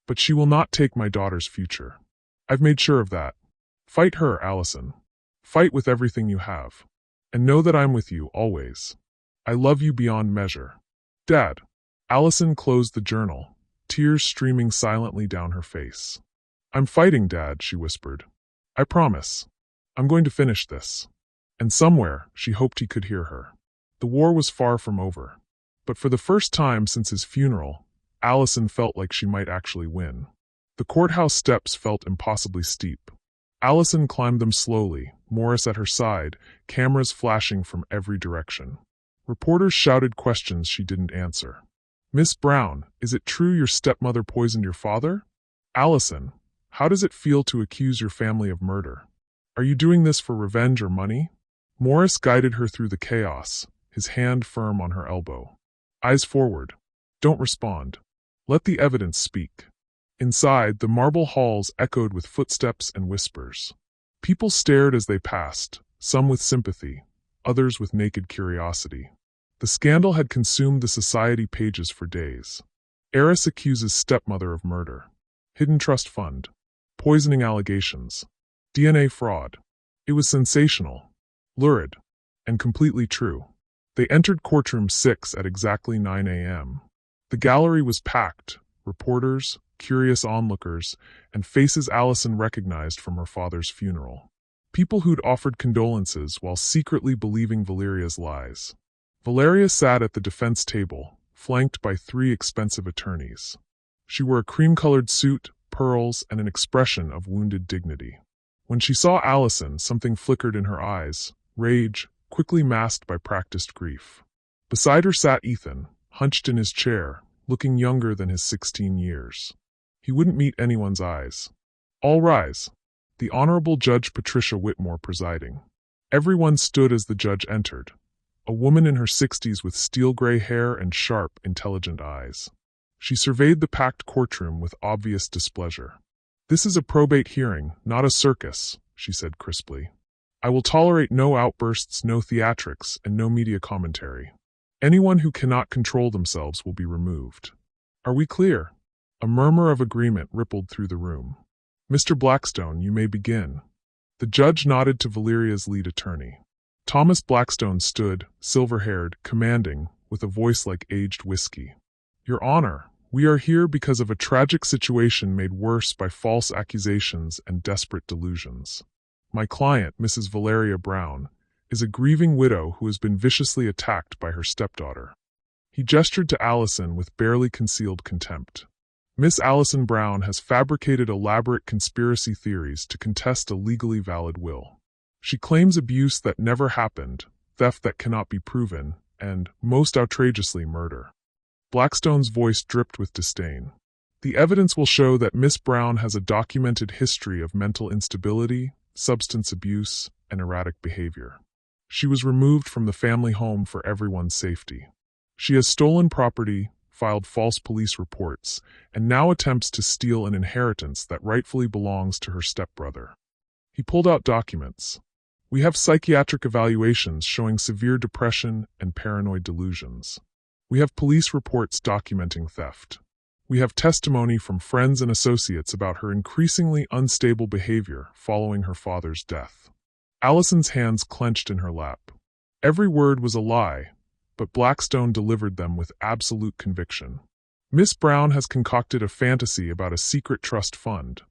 But she will not take my daughter's future. I've made sure of that. Fight her, Allison. Fight with everything you have. And know that I'm with you, always. I love you beyond measure. Dad. Allison closed the journal, tears streaming silently down her face. I'm fighting, Dad, she whispered. I promise. I'm going to finish this. And somewhere, she hoped he could hear her. The war was far from over. But for the first time since his funeral, Allison felt like she might actually win. The courthouse steps felt impossibly steep. Allison climbed them slowly, Morris at her side, cameras flashing from every direction. Reporters shouted questions she didn't answer. Miss Brown, is it true your stepmother poisoned your father? Allison, how does it feel to accuse your family of murder? Are you doing this for revenge or money? Morris guided her through the chaos, his hand firm on her elbow. Eyes forward. Don't respond. Let the evidence speak. Inside, the marble halls echoed with footsteps and whispers. People stared as they passed, some with sympathy, others with naked curiosity. The scandal had consumed the society pages for days. Heiress accuses stepmother of murder. Hidden trust fund. Poisoning allegations. DNA fraud. It was sensational, lurid, and completely true. They entered courtroom 6 at exactly 9 a.m. The gallery was packed, reporters, curious onlookers, and faces Allison recognized from her father's funeral. People who'd offered condolences while secretly believing Valeria's lies. Valeria sat at the defense table, flanked by 3 expensive attorneys. She wore a cream-colored suit, pearls, and an expression of wounded dignity. When she saw Allison, something flickered in her eyes, rage, quickly masked by practiced grief. Beside her sat Ethan, hunched in his chair, looking younger than his 16 years. He wouldn't meet anyone's eyes. All rise. The Honorable Judge Patricia Whitmore presiding. Everyone stood as the judge entered, a woman in her 60s with steel-gray hair and sharp, intelligent eyes. She surveyed the packed courtroom with obvious displeasure. "This is a probate hearing, not a circus," she said crisply. "I will tolerate no outbursts, no theatrics, and no media commentary. Anyone who cannot control themselves will be removed. Are we clear?" A murmur of agreement rippled through the room. "Mr. Blackstone, you may begin." The judge nodded to Valeria's lead attorney. Thomas Blackstone stood, silver-haired, commanding, with a voice like aged whiskey. "Your Honor, we are here because of a tragic situation made worse by false accusations and desperate delusions. My client, Mrs. Valeria Brown, is a grieving widow who has been viciously attacked by her stepdaughter." He gestured to Allison with barely concealed contempt. "Miss Allison Brown has fabricated elaborate conspiracy theories to contest a legally valid will. She claims abuse that never happened, theft that cannot be proven, and, most outrageously, murder." Blackstone's voice dripped with disdain. "The evidence will show that Miss Brown has a documented history of mental instability, substance abuse, and erratic behavior. She was removed from the family home for everyone's safety. She has stolen property, filed false police reports, and now attempts to steal an inheritance that rightfully belongs to her stepbrother." He pulled out documents. "We have psychiatric evaluations showing severe depression and paranoid delusions. We have police reports documenting theft. We have testimony from friends and associates about her increasingly unstable behavior following her father's death." Allison's hands clenched in her lap. Every word was a lie, but Blackstone delivered them with absolute conviction. "Miss Brown has concocted a fantasy about a secret trust fund,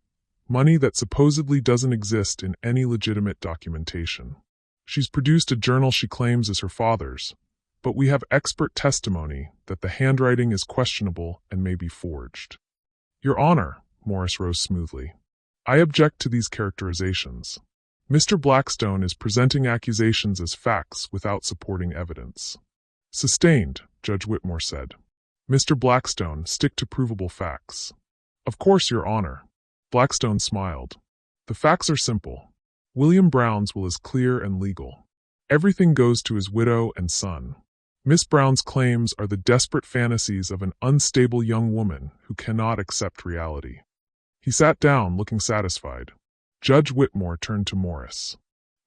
money that supposedly doesn't exist in any legitimate documentation. She's produced a journal she claims is her father's, but we have expert testimony that the handwriting is questionable and may be forged." "Your Honor," Morris rose smoothly, "I object to these characterizations. Mr. Blackstone is presenting accusations as facts without supporting evidence." "Sustained," Judge Whitmore said. "Mr. Blackstone, stick to provable facts." "Of course, Your Honor." Blackstone smiled. "The facts are simple. William Brown's will is clear and legal. Everything goes to his widow and son. Miss Brown's claims are the desperate fantasies of an unstable young woman who cannot accept reality." He sat down, looking satisfied. Judge Whitmore turned to Morris.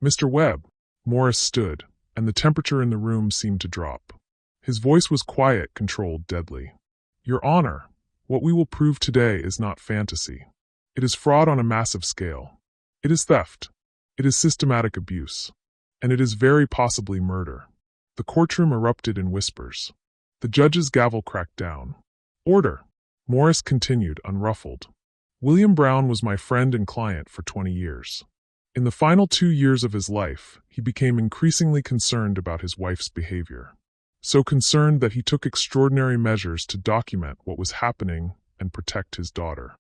"Mr. Webb." Morris stood, and the temperature in the room seemed to drop. His voice was quiet, controlled, deadly. "Your Honor, what we will prove today is not fantasy. It is fraud on a massive scale. It is theft. It is systematic abuse. And it is very possibly murder." The courtroom erupted in whispers. The judge's gavel cracked down. "Order." Morris continued, unruffled. "William Brown was my friend and client for 20 years. In the final 2 years of his life, he became increasingly concerned about his wife's behavior. So concerned that he took extraordinary measures to document what was happening and protect his daughter."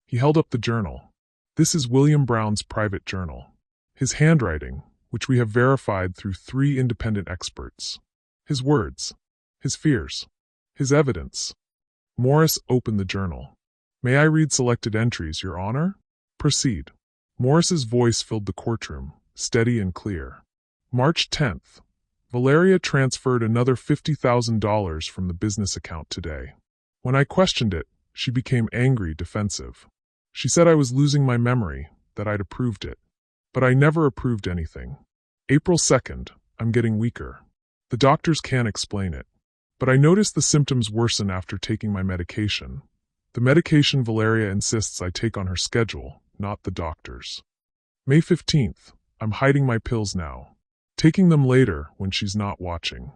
He held up the journal. "This is William Brown's private journal. His handwriting, which we have verified through 3 independent experts. His words. His fears. His evidence." Morris opened the journal. "May I read selected entries, Your Honor?" "Proceed." Morris's voice filled the courtroom, steady and clear. "March 10th. Valeria transferred another $50,000 from the business account today. When I questioned it, she became angry, defensive. She said I was losing my memory, that I'd approved it. But I never approved anything. April 2nd, I'm getting weaker. The doctors can't explain it. But I noticed the symptoms worsen after taking my medication. The medication Valeria insists I take on her schedule, not the doctor's. May 15th, I'm hiding my pills now. Taking them later when she's not watching.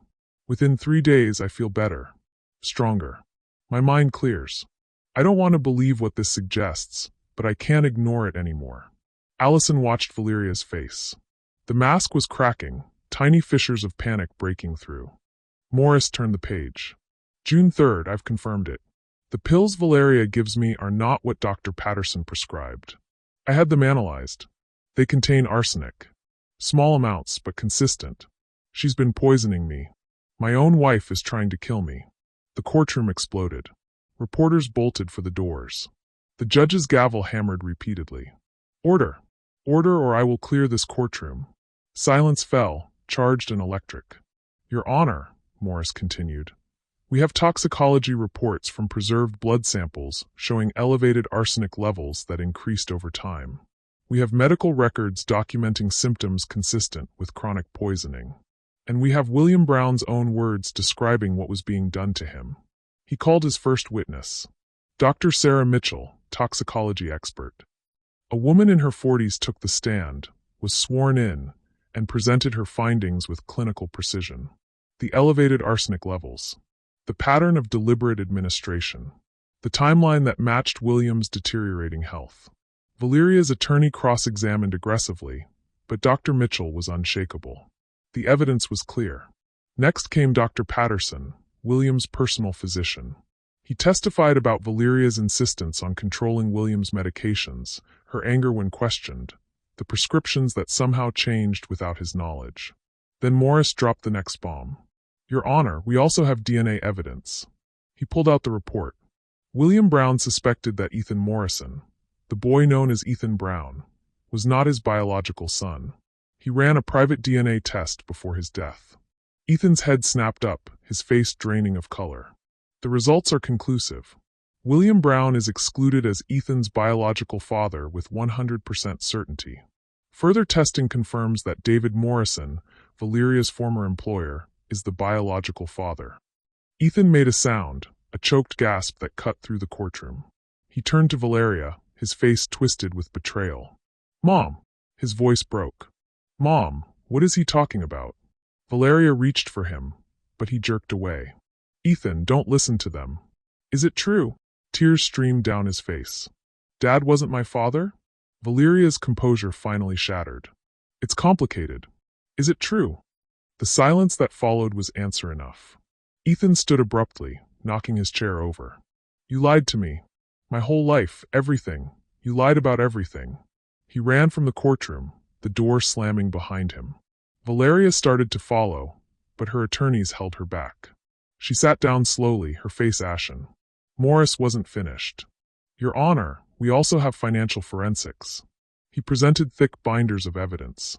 Within 3 days I feel better. Stronger. My mind clears. I don't want to believe what this suggests, but I can't ignore it anymore." Allison watched Valeria's face. The mask was cracking, tiny fissures of panic breaking through. Morris turned the page. "June 3rd, I've confirmed it. The pills Valeria gives me are not what Dr. Patterson prescribed. I had them analyzed. They contain arsenic. Small amounts, but consistent. She's been poisoning me. My own wife is trying to kill me. The courtroom exploded. Reporters bolted for the doors. The judge's gavel hammered repeatedly. Order! Order, or I will clear this courtroom. Silence fell, charged and electric. Your Honor, Morris continued, we have toxicology reports from preserved blood samples showing elevated arsenic levels that increased over time. We have medical records documenting symptoms consistent with chronic poisoning. And we have William Brown's own words describing what was being done to him. He called his first witness, Dr. Sarah Mitchell, toxicology expert. A woman in her 40s took the stand, was sworn in, and presented her findings with clinical precision. The elevated arsenic levels, the pattern of deliberate administration, the timeline that matched William's deteriorating health. Valeria's attorney cross-examined aggressively, but Dr. Mitchell was unshakable. The evidence was clear. Next came Dr. Patterson, William's personal physician. He testified about Valeria's insistence on controlling William's medications, her anger when questioned, the prescriptions that somehow changed without his knowledge. Then Morris dropped the next bomb. Your Honor, we also have DNA evidence. He pulled out the report. William Brown suspected that Ethan Morrison, the boy known as Ethan Brown, was not his biological son. He ran a private DNA test before his death. Ethan's head snapped up, his face draining of color. The results are conclusive. William Brown is excluded as Ethan's biological father with 100% certainty. Further testing confirms that David Morrison, Valeria's former employer, is the biological father. Ethan made a sound, a choked gasp that cut through the courtroom. He turned to Valeria, his face twisted with betrayal. Mom! His voice broke. Mom, what is he talking about? Valeria reached for him, but he jerked away. Ethan, don't listen to them. Is it true? Tears streamed down his face. Dad wasn't my father? Valeria's composure finally shattered. It's complicated. Is it true? The silence that followed was answer enough. Ethan stood abruptly, knocking his chair over. You lied to me. My whole life, everything. You lied about everything. He ran from the courtroom, the door slamming behind him. Valeria started to follow, but her attorneys held her back. She sat down slowly, her face ashen. Morris wasn't finished. Your Honor, we also have financial forensics. He presented thick binders of evidence.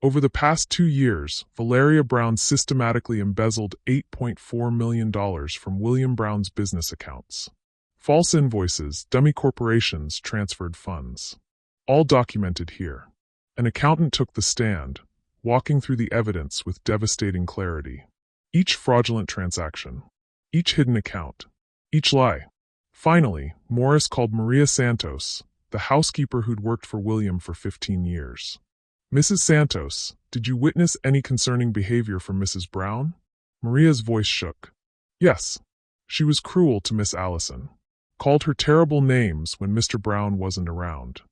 Over the past 2 years, Valeria Brown systematically embezzled $8.4 million from William Brown's business accounts. False invoices, dummy corporations transferred funds. All documented here. An accountant took the stand, walking through the evidence with devastating clarity. Each fraudulent transaction, each hidden account, each lie. Finally, Morris called Maria Santos, the housekeeper who'd worked for William for 15 years. Mrs. Santos, did you witness any concerning behavior from Mrs. Brown? Maria's voice shook. Yes. She was cruel to Miss Allison. Called her terrible names when Mr. Brown wasn't around.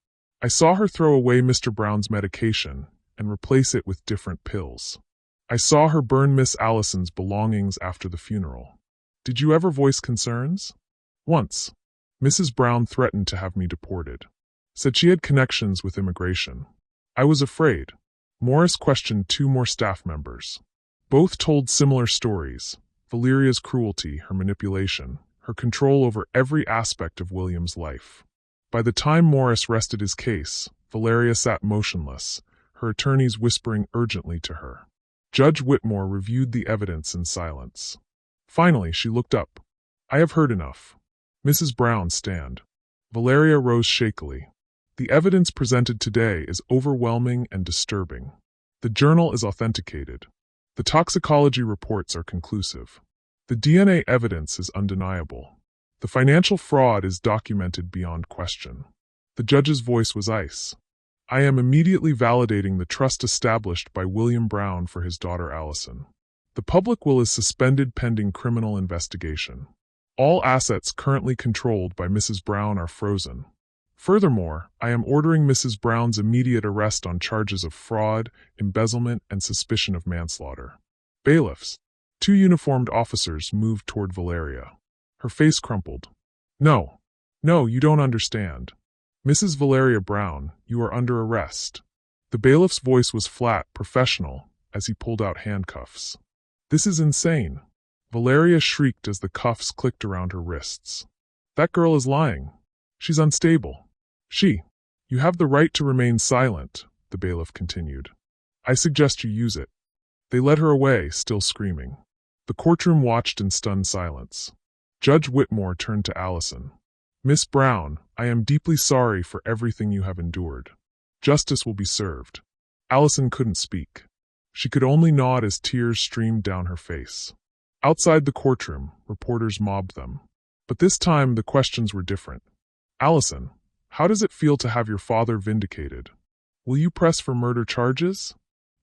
I saw her throw away Mr. Brown's medication and replace it with different pills. I saw her burn Miss Allison's belongings after the funeral. Did you ever voice concerns? Once. Mrs. Brown threatened to have me deported. Said she had connections with immigration. I was afraid. Morris questioned 2 more staff members. Both told similar stories. Valeria's cruelty, her manipulation, her control over every aspect of William's life. By the time Morris rested his case, Valeria sat motionless, her attorneys whispering urgently to her. Judge Whitmore reviewed the evidence in silence. Finally, she looked up. I have heard enough. Mrs. Brown, stand. Valeria rose shakily. The evidence presented today is overwhelming and disturbing. The journal is authenticated. The toxicology reports are conclusive. The DNA evidence is undeniable. The financial fraud is documented beyond question. The judge's voice was ice. I am immediately validating the trust established by William Brown for his daughter Allison. The public will is suspended pending criminal investigation. All assets currently controlled by Mrs. Brown are frozen. Furthermore, I am ordering Mrs. Brown's immediate arrest on charges of fraud, embezzlement, and suspicion of manslaughter. Bailiffs. 2 uniformed officers moved toward Valeria. Her face crumpled. No. No, you don't understand. Mrs. Valeria Brown, you are under arrest. The bailiff's voice was flat, professional, as he pulled out handcuffs. This is insane. Valeria shrieked as the cuffs clicked around her wrists. That girl is lying. She's unstable. You have the right to remain silent, the bailiff continued. I suggest you use it. They led her away, still screaming. The courtroom watched in stunned silence. Judge Whitmore turned to Allison. Miss Brown, I am deeply sorry for everything you have endured. Justice will be served. Allison couldn't speak. She could only nod as tears streamed down her face. Outside the courtroom, reporters mobbed them. But this time the questions were different. Allison, how does it feel to have your father vindicated? Will you press for murder charges?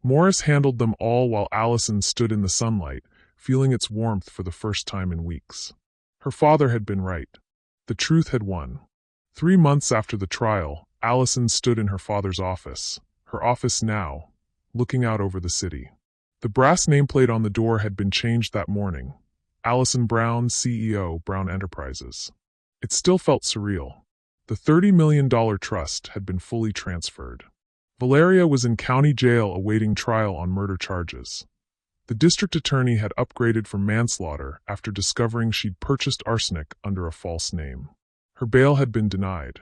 Morris handled them all while Allison stood in the sunlight, feeling its warmth for the first time in weeks. Her father had been right. The truth had won. 3 months after the trial, Allison stood in her father's office, her office now, looking out over the city. The brass nameplate on the door had been changed that morning. Allison Brown, CEO, Brown Enterprises. It still felt surreal. The $30 million trust had been fully transferred. Valeria was in county jail awaiting trial on murder charges. The district attorney had upgraded from manslaughter after discovering she'd purchased arsenic under a false name. Her bail had been denied.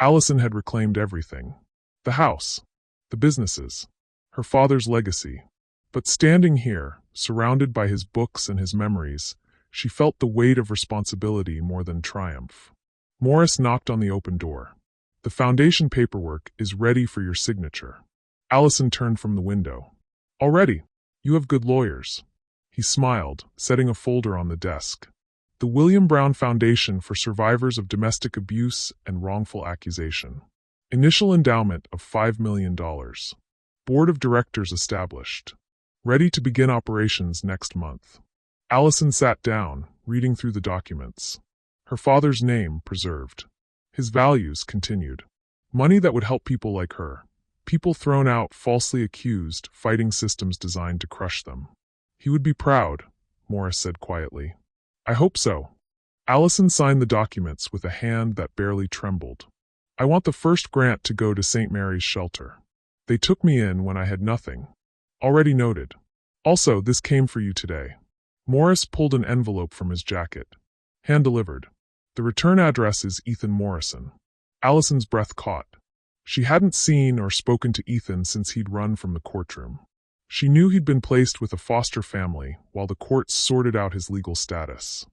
Allison had reclaimed everything. The house, the businesses, her father's legacy. But standing here, surrounded by his books and his memories, she felt the weight of responsibility more than triumph. Morris knocked on the open door. The foundation paperwork is ready for your signature. Allison turned from the window. Already? You have good lawyers. He smiled, setting a folder on the desk. The William Brown Foundation for Survivors of Domestic Abuse and Wrongful Accusation. Initial endowment of $5 million. Board of Directors established. Ready to begin operations next month. Allison sat down, reading through the documents. Her father's name preserved. His values continued. Money that would help people like her. People thrown out, falsely accused, fighting systems designed to crush them. He would be proud, Morris said quietly. I hope so. Allison signed the documents with a hand that barely trembled. I want the first grant to go to St. Mary's Shelter. They took me in when I had nothing. Already noted. Also, this came for you today. Morris pulled an envelope from his jacket. Hand-delivered. The return address is Ethan Morrison. Allison's breath caught. She hadn't seen or spoken to Ethan since he'd run from the courtroom. She knew he'd been placed with a foster family while the courts sorted out his legal status.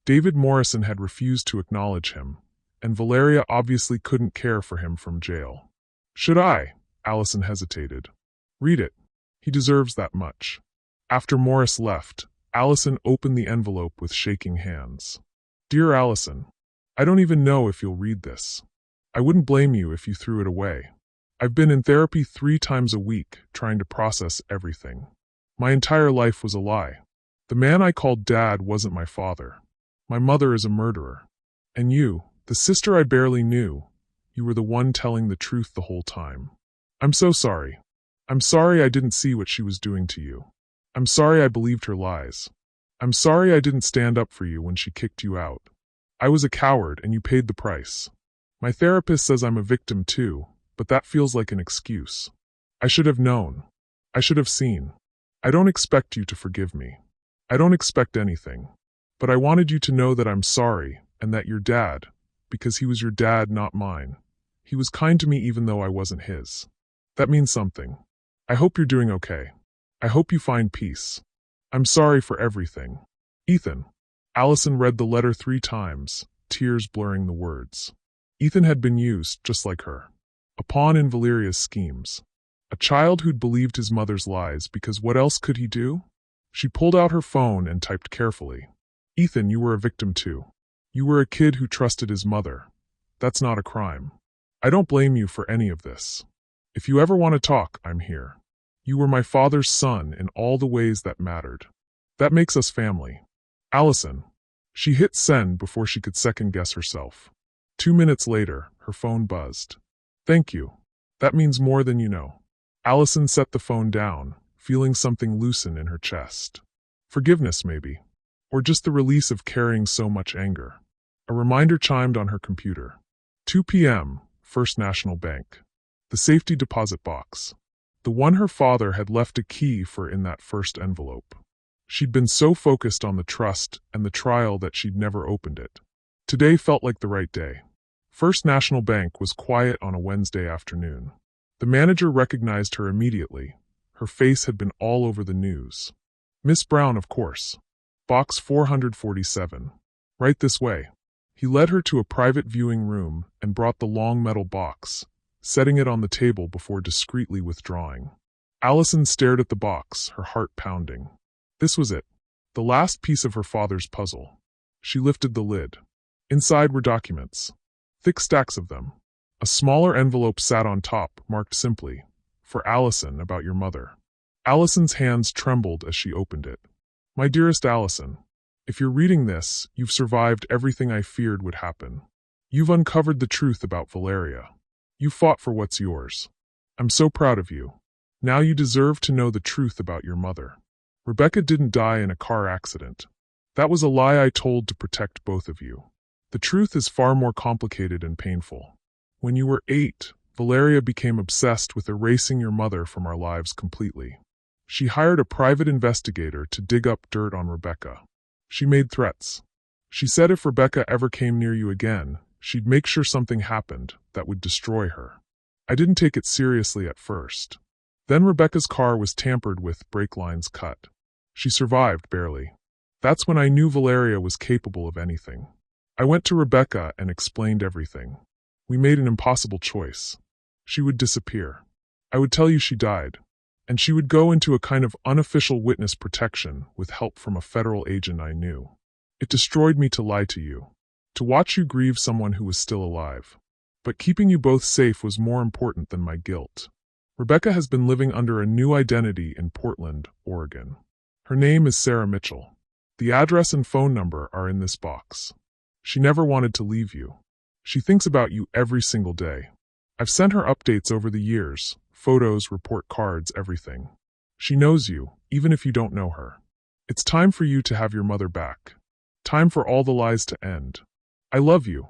David Morrison had refused to acknowledge him, and Valeria obviously couldn't care for him from jail. Should I? Allison hesitated. Read it. He deserves that much. After Morris left, Allison opened the envelope with shaking hands. Dear Allison, I don't even know if you'll read this. I wouldn't blame you if you threw it away. I've been in therapy 3 times a week, trying to process everything. My entire life was a lie. The man I called Dad wasn't my father. My mother is a murderer. And you, the sister I barely knew, you were the one telling the truth the whole time. I'm so sorry. I'm sorry I didn't see what she was doing to you. I'm sorry I believed her lies. I'm sorry I didn't stand up for you when she kicked you out. I was a coward and you paid the price. My therapist says I'm a victim too, but that feels like an excuse. I should have known. I should have seen. I don't expect you to forgive me. I don't expect anything. But I wanted you to know that I'm sorry and that your dad, because he was your dad, not mine. He was kind to me even though I wasn't his. That means something. I hope you're doing okay. I hope you find peace. I'm sorry for everything. Ethan. Allison read the letter 3 times, tears blurring the words. Ethan had been used, just like her. A pawn in Valeria's schemes. A child who'd believed his mother's lies because what else could he do? She pulled out her phone and typed carefully. Ethan, you were a victim too. You were a kid who trusted his mother. That's not a crime. I don't blame you for any of this. If you ever want to talk, I'm here. You were my father's son in all the ways that mattered. That makes us family. Allison. She hit send before she could second-guess herself. 2 minutes later, her phone buzzed. Thank you. That means more than you know. Allison set the phone down, feeling something loosen in her chest. Forgiveness, maybe. Or just the release of carrying so much anger. A reminder chimed on her computer. 2 p.m., First National Bank. The safety deposit box. The one her father had left a key for in that first envelope. She'd been so focused on the trust and the trial that she'd never opened it. Today felt like the right day. First National Bank was quiet on a Wednesday afternoon. The manager recognized her immediately. Her face had been all over the news. Miss Brown, of course. Box 447. Right this way. He led her to a private viewing room and brought the long metal box, setting it on the table before discreetly withdrawing. Allison stared at the box, her heart pounding. This was it. The last piece of her father's puzzle. She lifted the lid. Inside were documents. Thick stacks of them. A smaller envelope sat on top, marked simply, "For Allison, about your mother." Allison's hands trembled as she opened it. "My dearest Allison, if you're reading this, you've survived everything I feared would happen. You've uncovered the truth about Valeria. You fought for what's yours. I'm so proud of you. Now you deserve to know the truth about your mother. Rebecca didn't die in a car accident. That was a lie I told to protect both of you. The truth is far more complicated and painful. When you were 8, Valeria became obsessed with erasing your mother from our lives completely. She hired a private investigator to dig up dirt on Rebecca. She made threats. She said if Rebecca ever came near you again, she'd make sure something happened that would destroy her. I didn't take it seriously at first. Then Rebecca's car was tampered with, brake lines cut. She survived, barely. That's when I knew Valeria was capable of anything. I went to Rebecca and explained everything. We made an impossible choice. She would disappear. I would tell you she died. And she would go into a kind of unofficial witness protection with help from a federal agent I knew. It destroyed me to lie to you. To watch you grieve someone who was still alive. But keeping you both safe was more important than my guilt. Rebecca has been living under a new identity in Portland, Oregon. Her name is Sarah Mitchell. The address and phone number are in this box. She never wanted to leave you. She thinks about you every single day. I've sent her updates over the years, photos, report cards, everything. She knows you, even if you don't know her. It's time for you to have your mother back. Time for all the lies to end. I love you.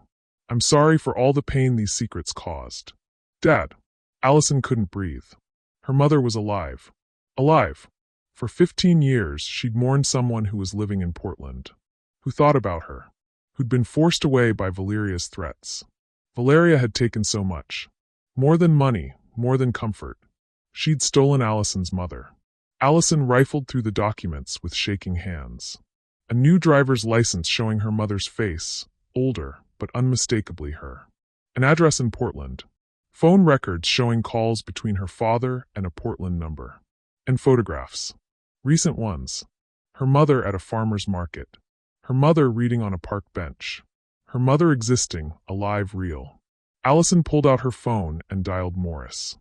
I'm sorry for all the pain these secrets caused. Dad. Allison couldn't breathe. Her mother was alive. Alive. For 15 years, she'd mourned someone who was living in Portland. Who thought about her. Who'd been forced away by Valeria's threats. Valeria had taken so much. More than money, more than comfort. She'd stolen Allison's mother. Allison rifled through the documents with shaking hands. A new driver's license showing her mother's face, older, but unmistakably her. An address in Portland. Phone records showing calls between her father and a Portland number. And photographs. Recent ones. Her mother at a farmer's market. Her mother reading on a park bench. Her mother existing, alive, real. Allison pulled out her phone and dialed Morris.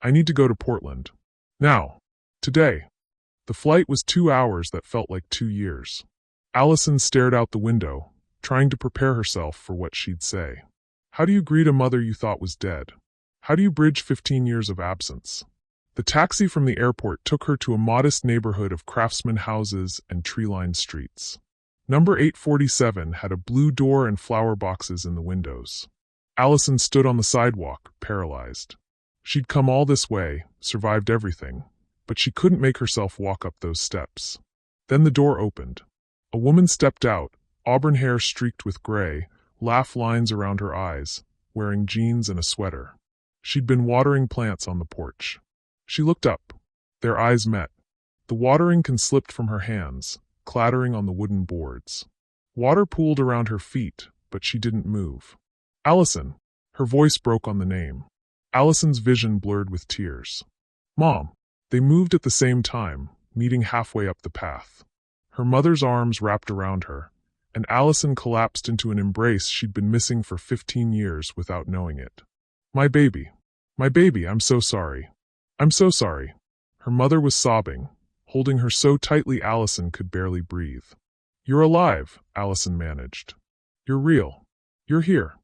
I need to go to Portland. Now. Today. The flight was 2 hours that felt like 2 years. Allison stared out the window, trying to prepare herself for what she'd say. How do you greet a mother you thought was dead? How do you bridge 15 years of absence? The taxi from the airport took her to a modest neighborhood of craftsman houses and tree-lined streets. Number 847 had a blue door and flower boxes in the windows. Allison stood on the sidewalk, paralyzed. She'd come all this way, survived everything, but she couldn't make herself walk up those steps. Then the door opened. A woman stepped out, auburn hair streaked with gray, laugh lines around her eyes, wearing jeans and a sweater. She'd been watering plants on the porch. She looked up. Their eyes met. The watering can slipped from her hands, clattering on the wooden boards. Water pooled around her feet, but she didn't move. Allison. Her voice broke on the name. Allison's vision blurred with tears. Mom. They moved at the same time, meeting halfway up the path. Her mother's arms wrapped around her, and Allison collapsed into an embrace she'd been missing for 15 years without knowing it. My baby. My baby, I'm so sorry. I'm so sorry. Her mother was sobbing, holding her so tightly Allison could barely breathe. You're alive, Allison managed. You're real. You're here.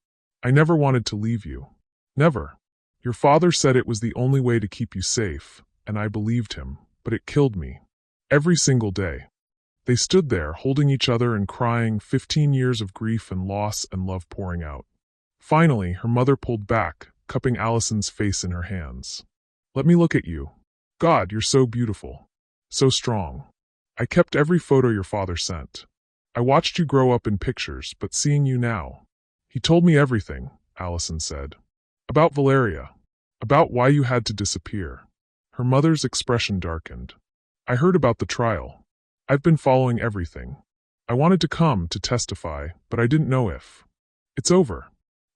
I never wanted to leave you. Never. Your father said it was the only way to keep you safe, and I believed him, but it killed me. Every single day. They stood there, holding each other and crying, 15 years of grief and loss and love pouring out. Finally, her mother pulled back, cupping Allison's face in her hands. Let me look at you. God, you're so beautiful. So strong. I kept every photo your father sent. I watched you grow up in pictures, but seeing you now. He told me everything, Allison said. About Valeria. About why you had to disappear. Her mother's expression darkened. I heard about the trial. I've been following everything. I wanted to come to testify, but I didn't know if. It's over.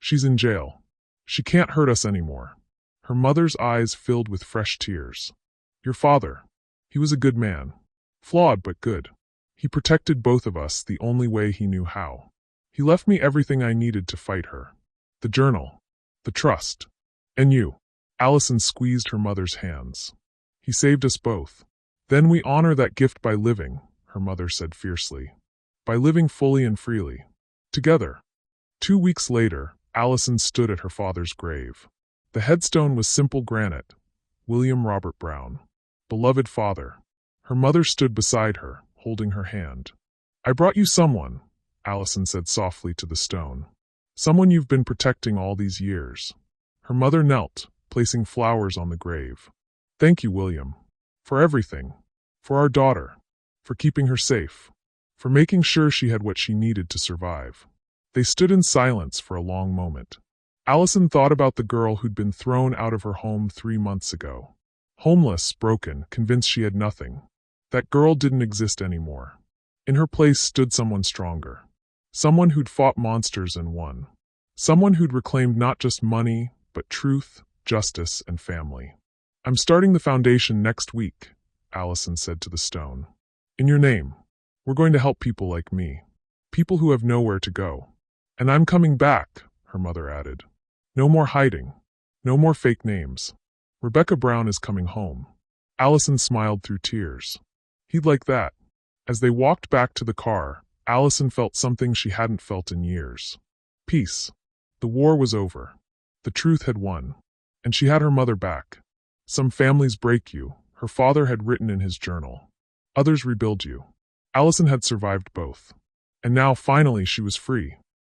She's in jail. She can't hurt us anymore. Her mother's eyes filled with fresh tears. Your father. He was a good man. Flawed but good. He protected both of us the only way he knew how. He left me everything I needed to fight her. The journal. The trust. And you. Allison squeezed her mother's hands. He saved us both. Then we honor that gift by living, her mother said fiercely. By living fully and freely. Together. 2 weeks later, Allison stood at her father's grave. The headstone was simple granite. William Robert Brown. Beloved father. Her mother stood beside her, holding her hand. I brought you someone, Allison said softly to the stone. Someone you've been protecting all these years. Her mother knelt, placing flowers on the grave. Thank you, William. For everything. For our daughter. For keeping her safe. For making sure she had what she needed to survive. They stood in silence for a long moment. Allison thought about the girl who'd been thrown out of her home 3 months ago. Homeless, broken, convinced she had nothing. That girl didn't exist anymore. In her place stood someone stronger. Someone who'd fought monsters and won. Someone who'd reclaimed not just money, but truth, justice, and family. I'm starting the foundation next week, Allison said to the stone. In your name. We're going to help people like me. People who have nowhere to go. And I'm coming back, her mother added. No more hiding. No more fake names. Rebecca Brown is coming home. Allison smiled through tears. He'd like that. As they walked back to the car, Allison felt something she hadn't felt in years. Peace. The war was over. The truth had won. And she had her mother back. Some families break you, her father had written in his journal. Others rebuild you. Allison had survived both. And now finally she was free.